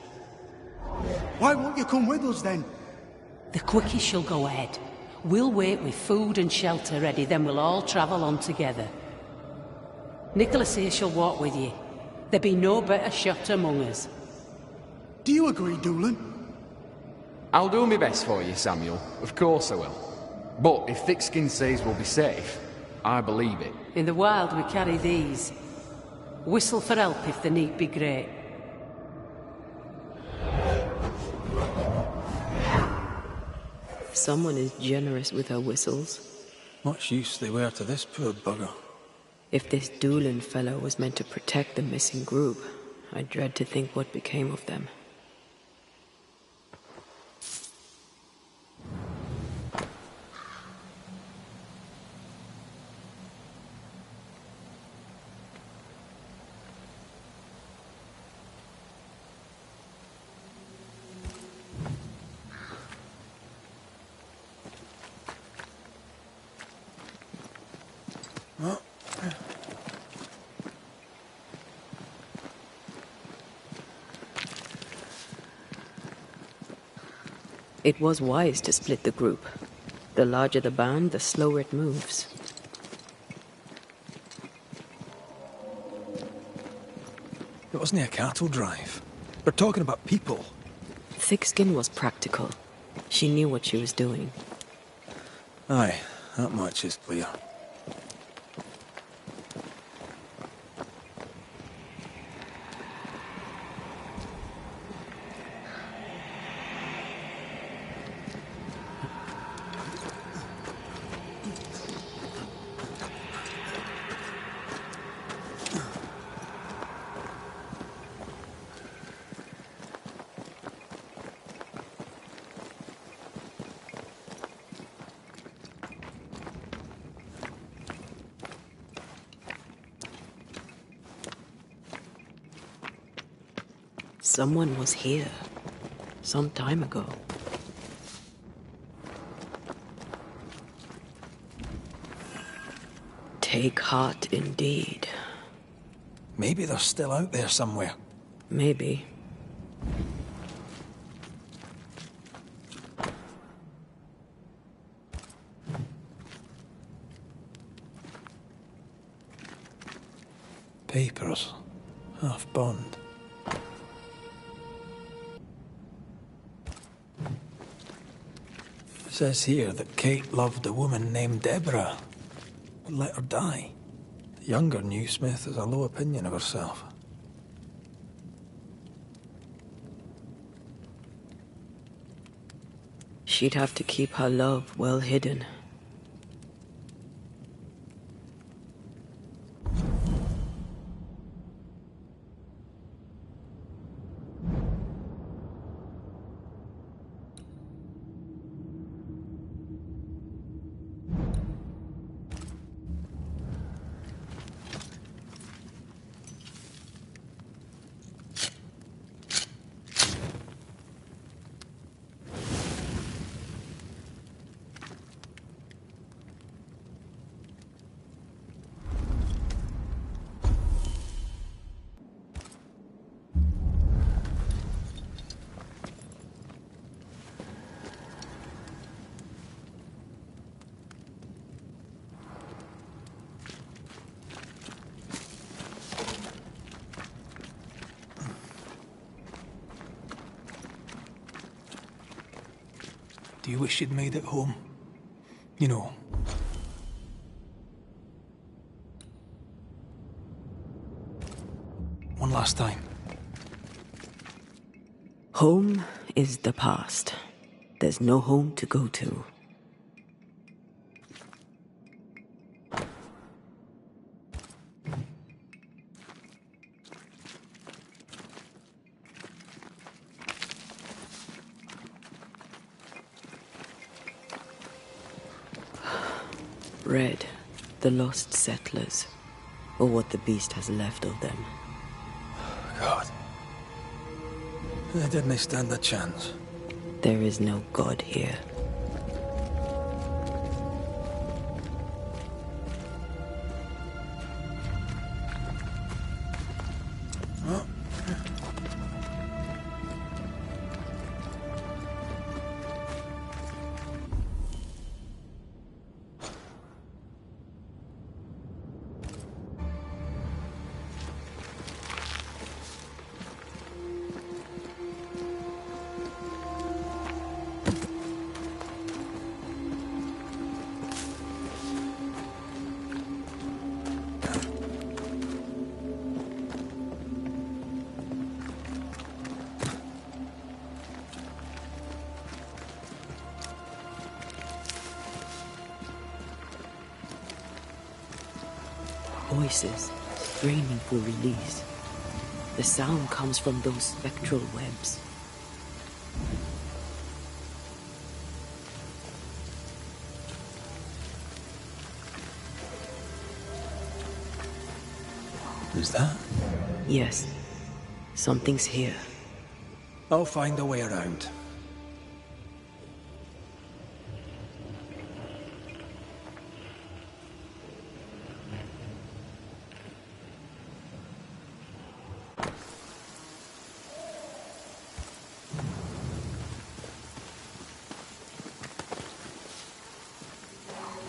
S13: Why won't you come with us then?
S11: The quickest shall go ahead. We'll wait with food and shelter ready, then we'll all travel on together. Nicholas here shall walk with you. There be no better shot among us.
S13: Do you agree, Doolin?
S14: I'll do my best for you, Samuel. Of course I will. But if Thickskin says we'll be safe, I believe it.
S11: In the wild we carry these. Whistle for help if the need be great.
S1: Someone is generous with her whistles.
S3: Much use they were to this poor bugger.
S1: If this Doolin fellow was meant to protect the missing group, I dread to think what became of them. It was wise to split the group. The larger the band, the slower it moves.
S3: It wasn't a cattle drive. We're talking about people.
S1: Thickskin was practical. She knew what she was doing.
S3: Aye, that much is clear.
S1: Someone was here. Some time ago. Take heart indeed.
S3: Maybe they're still out there somewhere.
S1: Maybe.
S3: Papers. Half burned. Says here that Kate loved a woman named Deborah, but let her die. The younger new Smith has a low opinion of herself.
S1: She'd have to keep her love well hidden.
S3: Do you wish you'd made it home? You know. One last time.
S1: Home is the past. There's no home to go to. Red, the lost settlers, or what the beast has left of them.
S3: God. They didn't stand a chance.
S1: There is no God here. Voices straining for release. The sound comes from those spectral webs.
S3: Who's that?
S1: Yes. Something's here.
S3: I'll find a way around.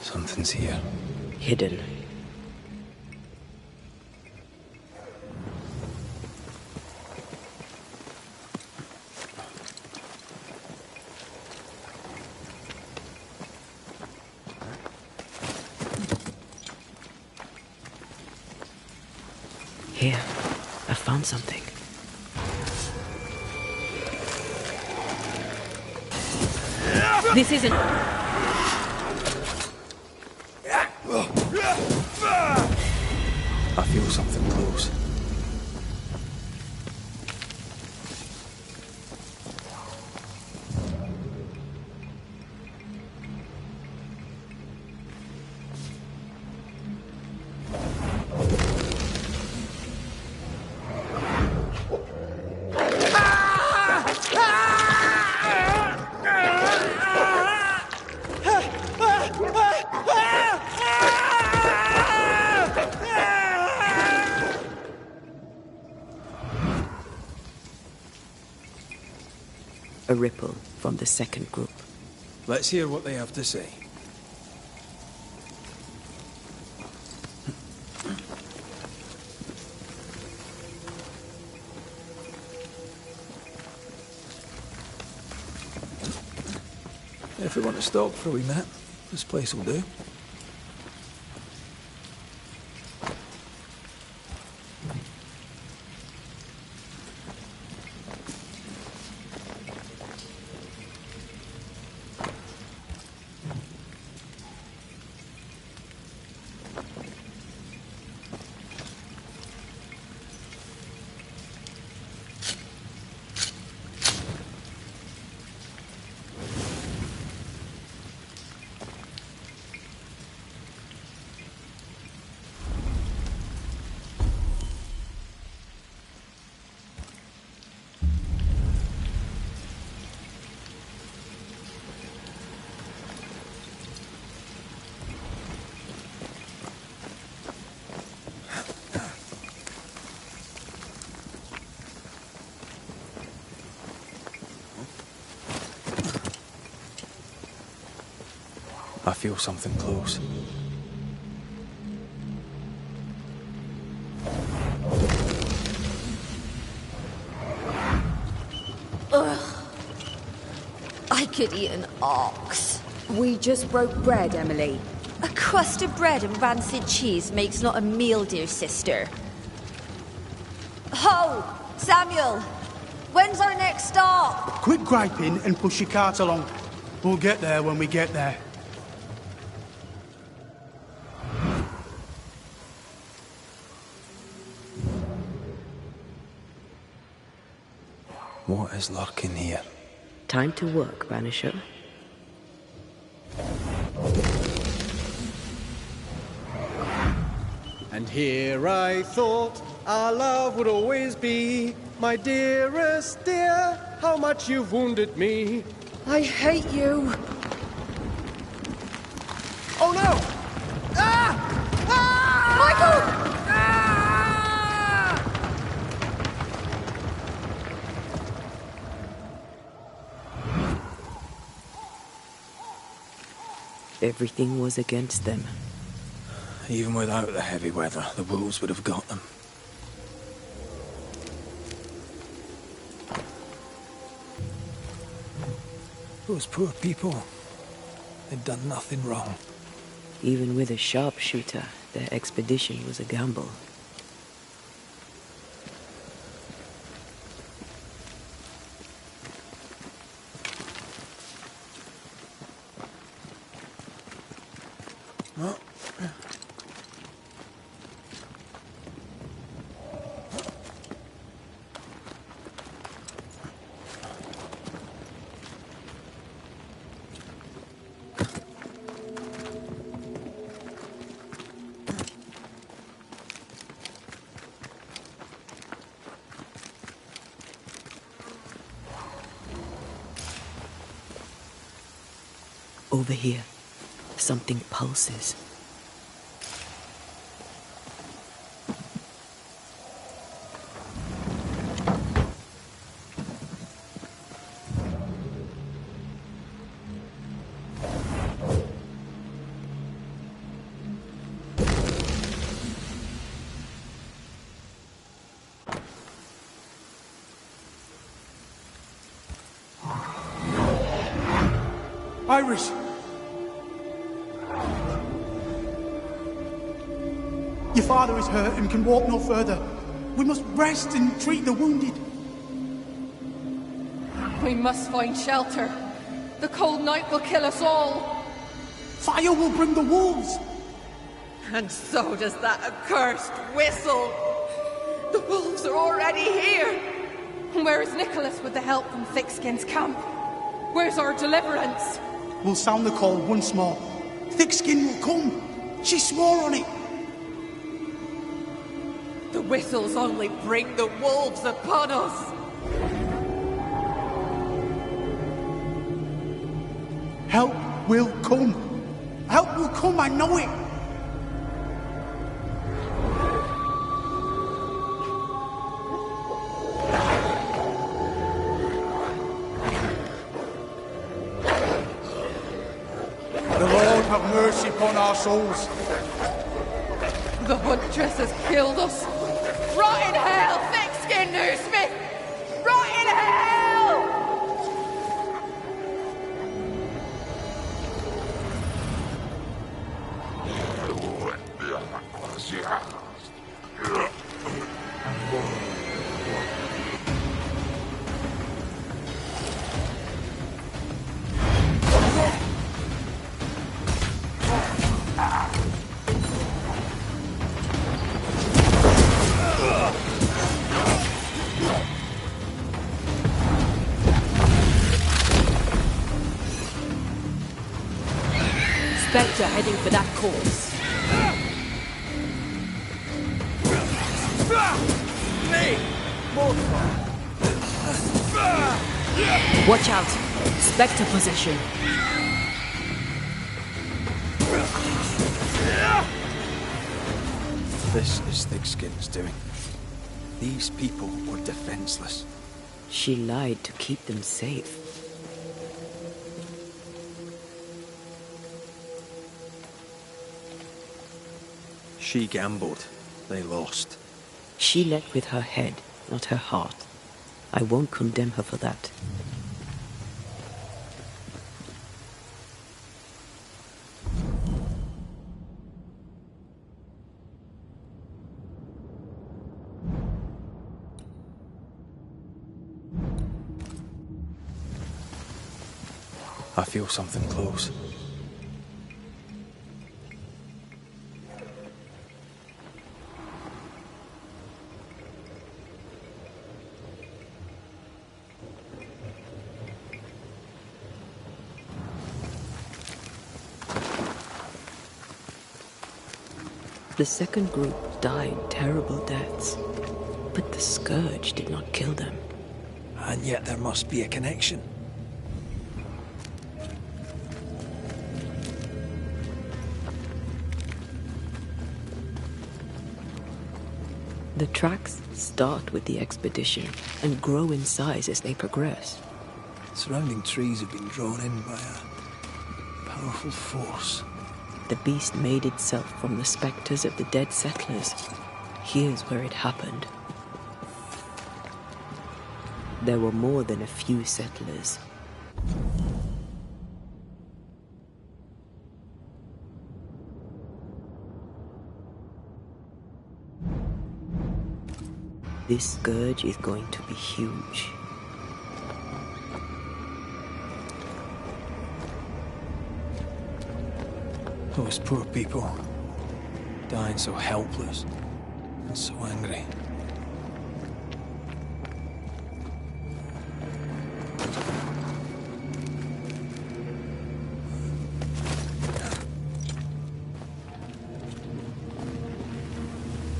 S3: Something's here.
S1: Hidden. Here, I found something. This isn't...
S3: I feel something close.
S1: A ripple from the second group.
S3: Let's hear what they have to say. If we want to stop for a wee minute, this place will do. I feel something close.
S15: Ugh. I could eat an ox.
S16: We just broke bread, Emily.
S15: A crust of bread and rancid cheese makes not a meal, dear sister. Ho! Samuel! When's our next stop?
S13: Quit griping and push your cart along. We'll get there when we get there.
S3: What is lurking here?
S1: Time to work, Banisher.
S17: And here I thought our love would always be. My dearest dear, how much you've wounded me.
S10: I hate you.
S17: Oh no! Ah! Ah!
S10: Michael!
S1: Everything was against them.
S3: Even without the heavy weather, the wolves would have got them. Those poor people. They'd done nothing wrong.
S1: Even with a sharpshooter, their expedition was a gamble.
S3: Well,
S1: over here, something pulses.
S13: Iris! Your father is hurt and can walk no further. We must rest and treat the wounded.
S10: We must find shelter. The cold night will kill us all.
S13: Fire will bring the wolves.
S10: And so does that accursed whistle. The wolves are already here. Where is Nicholas with the help from Thickskin's camp? Where's our deliverance?
S13: We'll sound the call once more. Thickskin will come. She swore on it.
S10: The whistles only bring the wolves upon us.
S13: Help will come. Help will come, I know it. The Lord have mercy upon our souls.
S10: The huntress has killed us. Rot in hell, thick-skinned newsmith! Rot in hell!
S1: spectre heading for that corpse. Watch out! Spectre possession.
S3: This is Thickskin's doing. These people were defenseless.
S1: She lied to keep them safe.
S3: She gambled. They lost.
S1: She led with her head, not her heart. I won't condemn her for that.
S3: I feel something close.
S1: The second group died terrible deaths, but the scourge did not kill them.
S3: And yet there must be a connection.
S1: The tracks start with the expedition and grow in size as they progress.
S3: Surrounding trees have been drawn in by a powerful force.
S1: The beast made itself from the spectres of the dead settlers. Here's where it happened. There were more than a few settlers. This scourge is going to be huge.
S3: Those poor people, dying so helpless and so angry.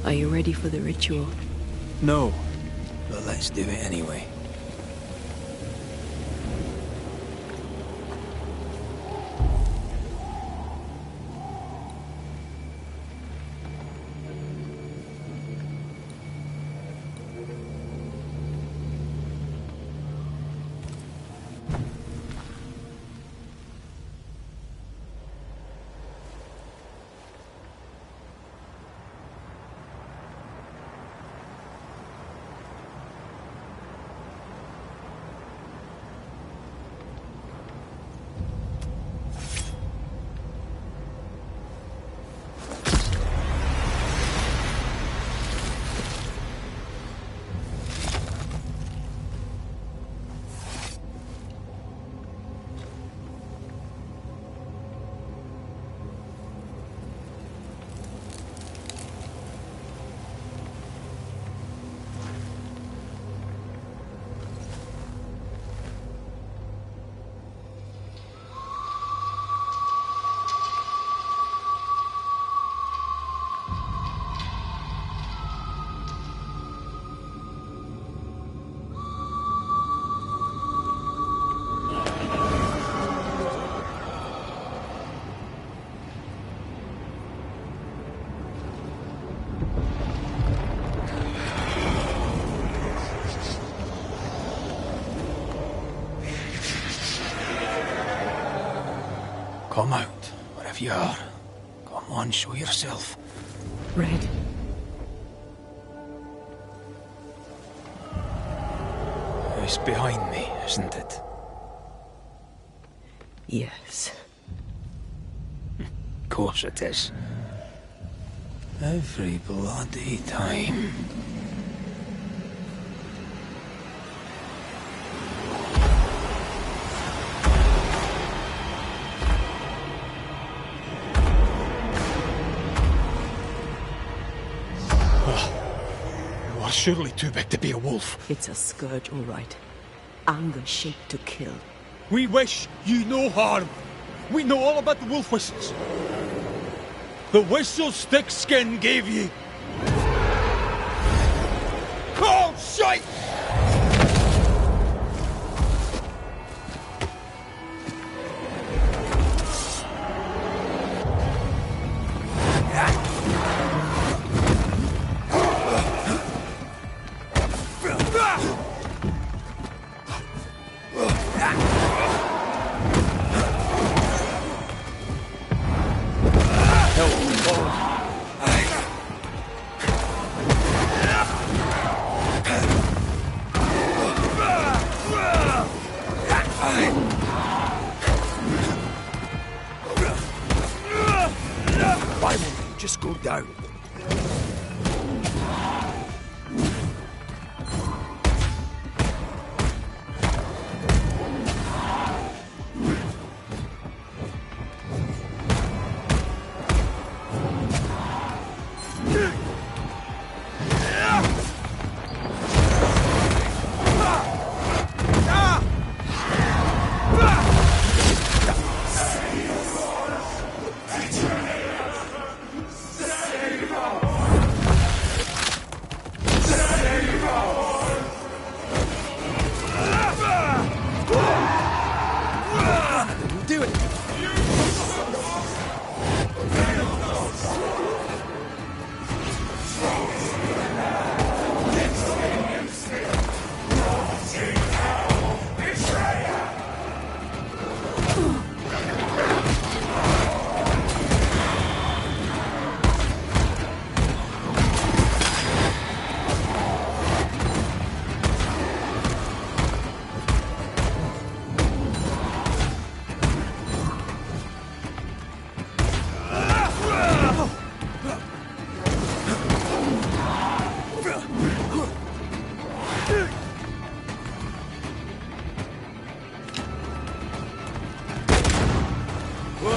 S1: Are you ready for the ritual?
S3: No, but let's do it anyway. Come out, wherever you are. Come on, show yourself.
S1: Red.
S3: It's behind me, isn't it?
S1: Yes.
S3: Of course it is. Every bloody time. Surely too big to be a wolf.
S1: It's a scourge, all right. Anger shaped to kill.
S2: We wish you no harm. We know all about the wolf whistles. The whistle Thickskin gave ye. Oh, shite!
S18: Why won't you just go down?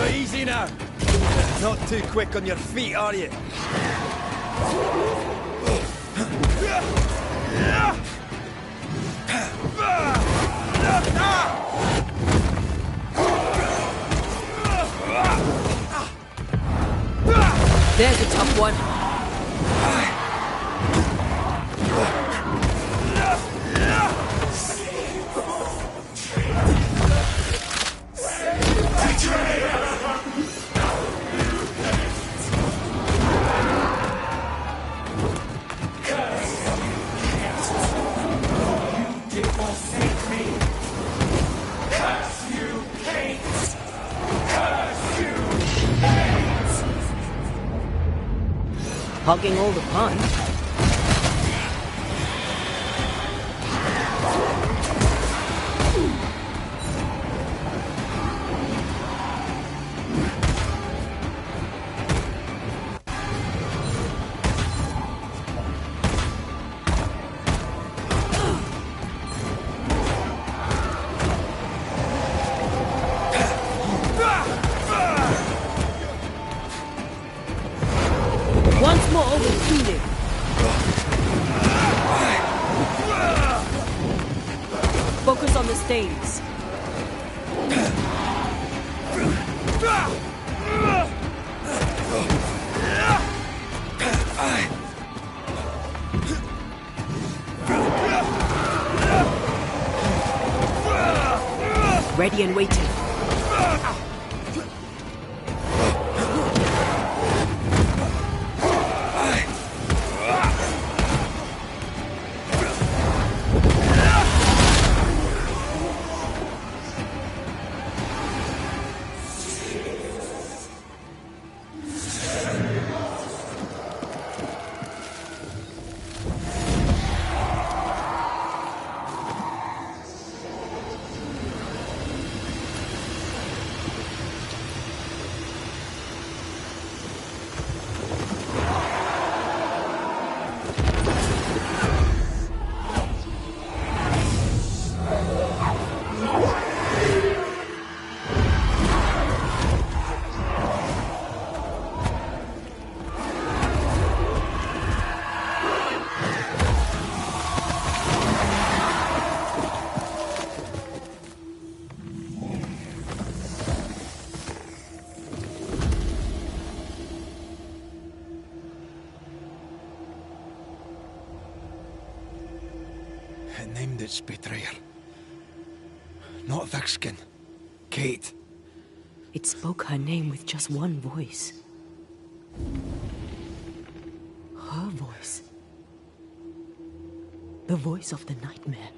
S2: Easy now. Not too quick on your feet, are you?
S10: There's a tough one.
S1: Hogging all the fun. Once more, we'll do it. Focus on the staves. Ready and waiting.
S18: its betrayer. Not Thickskin. Kate.
S1: It spoke her name with just one voice. Her voice. The voice of the nightmare.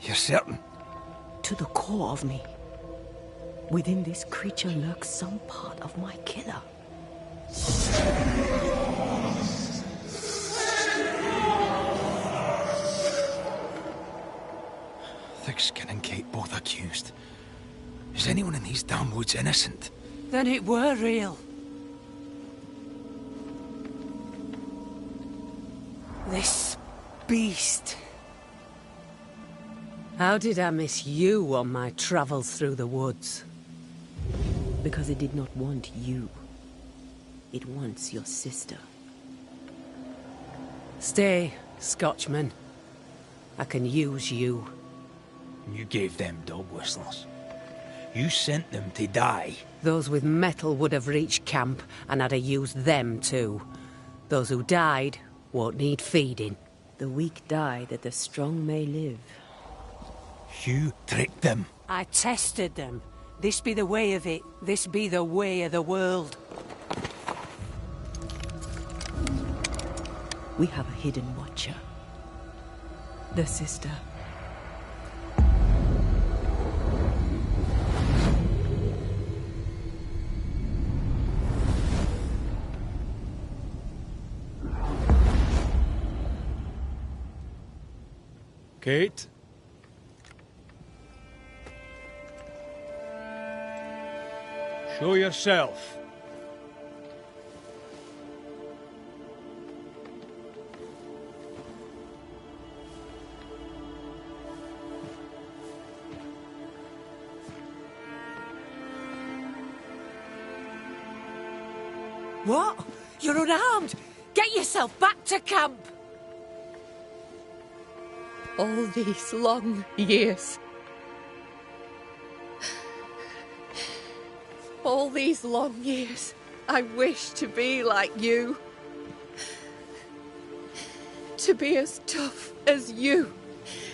S18: You're certain?
S1: To the core of me. Within this creature lurks some part of my killer.
S18: Thickskin and Kate both accused. Is anyone in these damn woods innocent?
S11: Then it were real. This beast. How did I miss you on my travels through the woods?
S1: Because it did not want you. It wants your sister.
S11: Stay, Scotchman. I can use you.
S3: You gave them dog whistlers. You sent them to die.
S11: Those with metal would have reached camp, and I'd have used them too. Those who died won't need feeding.
S1: The weak die that the strong may live.
S3: You tricked them.
S11: I tested them. This be the way of it. This be the way of the world.
S1: We have a hidden watcher. The sister.
S2: Kate? Show yourself.
S11: What? You're unarmed! Get yourself back to camp!
S10: All these long years. All these long years, I wish to be like you. To be as tough as you.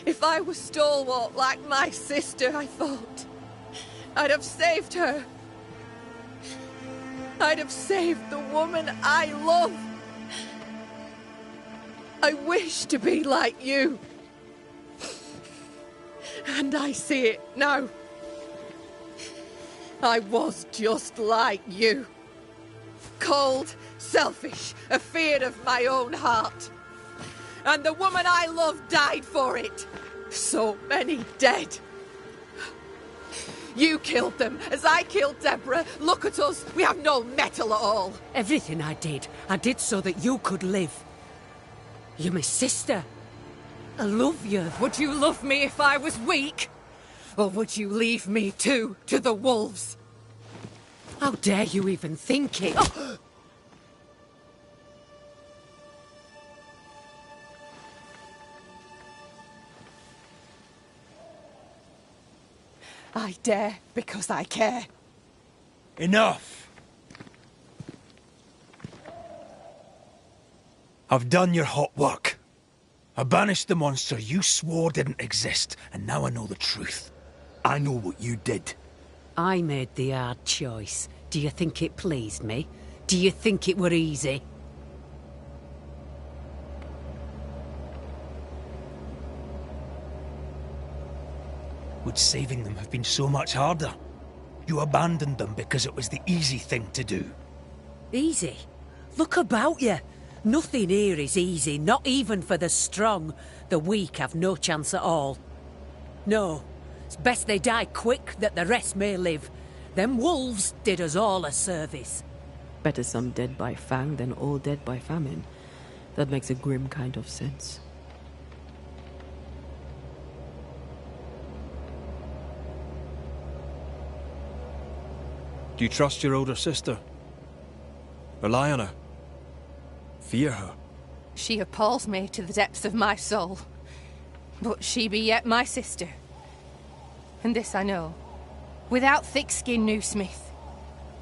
S10: If I was stalwart like my sister, I thought, I'd have saved her. I'd have saved the woman I love. I wish to be like you. And I see it now. I was just like you. Cold, selfish, afeard of my own heart. And the woman I love died for it. So many dead. You killed them, as I killed Deborah. Look at us, we have no mettle at all.
S11: Everything I did so that you could live. You're my sister. I love you.
S10: Would you love me if I was weak? Or would you leave me too, to the wolves?
S11: How dare you even think it? Oh!
S10: I dare because I care.
S3: Enough! I've done your hot work. I banished the monster you swore didn't exist, and now I know the truth.
S18: I know what you did.
S11: I made the hard choice. Do you think it pleased me? Do you think it were easy?
S3: Would saving them have been so much harder? You abandoned them because it was the easy thing to do.
S11: Easy? Look about you. Nothing here is easy, not even for the strong. The weak have no chance at all. No, it's best they die quick, that the rest may live. Them wolves did us all a service.
S1: Better some dead by fang than all dead by famine. That makes a grim kind of sense.
S2: Do you trust your older sister? Rely on her? Fear her?
S10: She appalls me to the depths of my soul. But she be yet my sister. And this I know. Without thick-skinned Newsmith,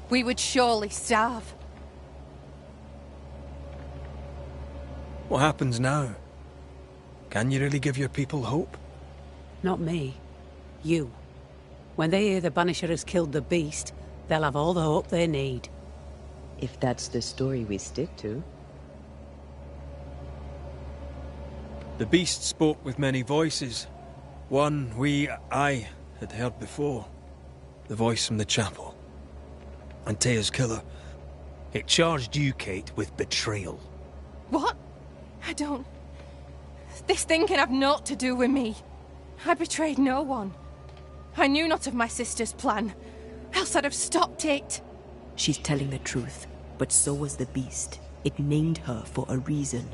S10: we would surely starve.
S2: What happens now?
S18: Can you really give your people hope?
S11: Not me. You. When they hear the Banisher has killed the beast, they'll have all the hope they need.
S1: If that's the story we stick to.
S2: The beast spoke with many voices. One I had heard before. The voice from the chapel. Antea's killer.
S18: It charged you, Kate, with betrayal.
S19: What? I don't... This thing can have naught to do with me. I betrayed no one. I knew not of my sister's plan, else I'd have stopped it.
S1: She's telling the truth, but so was the beast. It named her for a reason.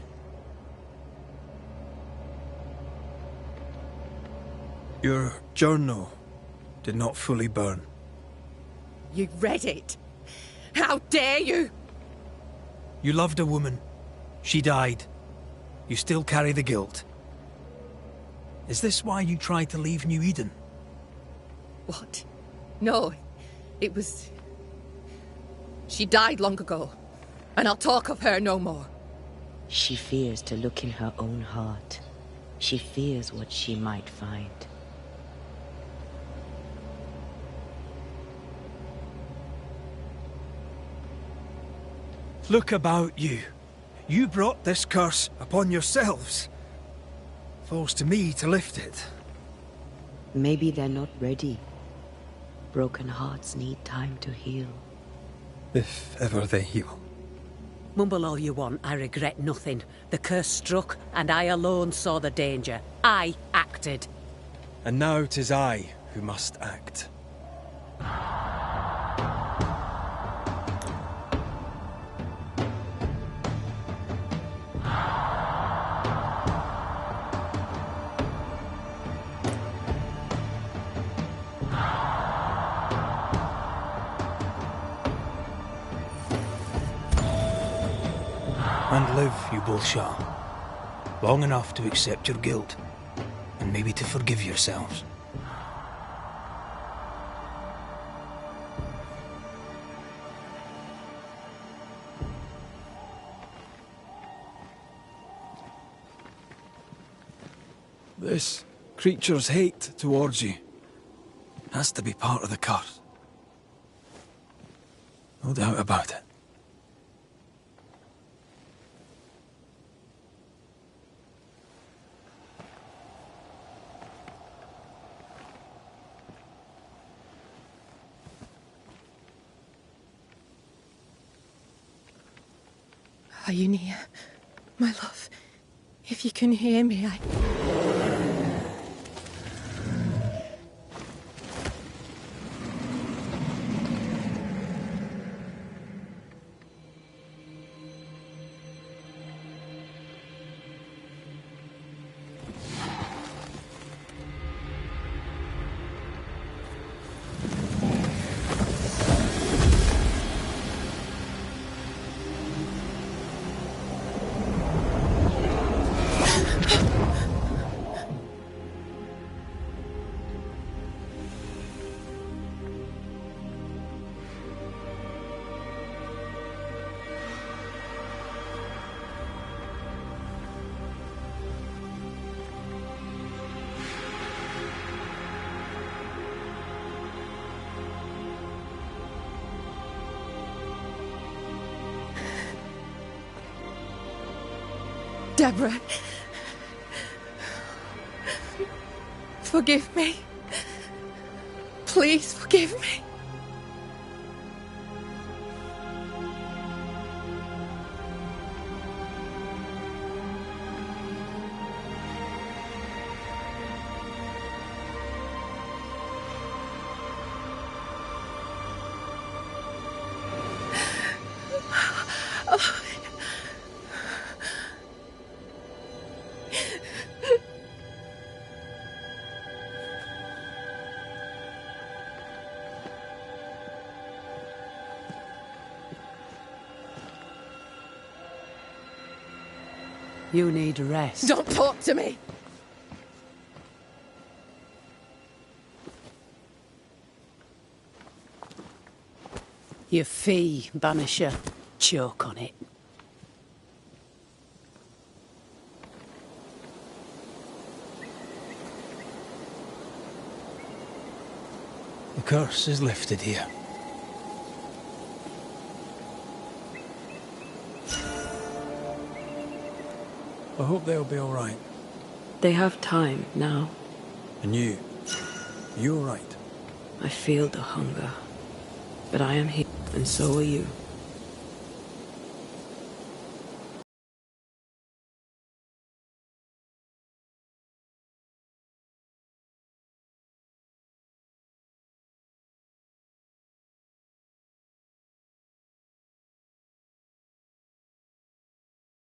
S3: Your journal did not fully burn.
S10: You read it? How dare you?
S3: You loved a woman. She died. You still carry the guilt. Is this why you tried to leave New Eden?
S10: What? No, it was... She died long ago, and I'll talk of her no more.
S1: She fears to look in her own heart. She fears what she might find.
S3: Look about you. You brought this curse upon yourselves. Falls to me to lift it.
S1: Maybe they're not ready. Broken hearts need time to heal.
S3: If ever they heal.
S11: Mumble all you want, I regret nothing. The curse struck, and I alone saw the danger. I acted.
S2: And now 'tis I who must act.
S3: And live, you both shall. Long enough to accept your guilt, and maybe to forgive yourselves.
S2: This creature's hate towards you
S3: Has to be part of the curse. No doubt about it.
S19: Are you near, my love? If you can hear me, Deborah, forgive me. Please forgive me.
S11: You need rest.
S10: Don't talk to me!
S11: Your fee, Banisher. Choke on it.
S3: curse is lifted here. I hope they'll be all right.
S1: They have time now.
S3: And you all right?
S1: I feel the hunger. But I am here, and so are you.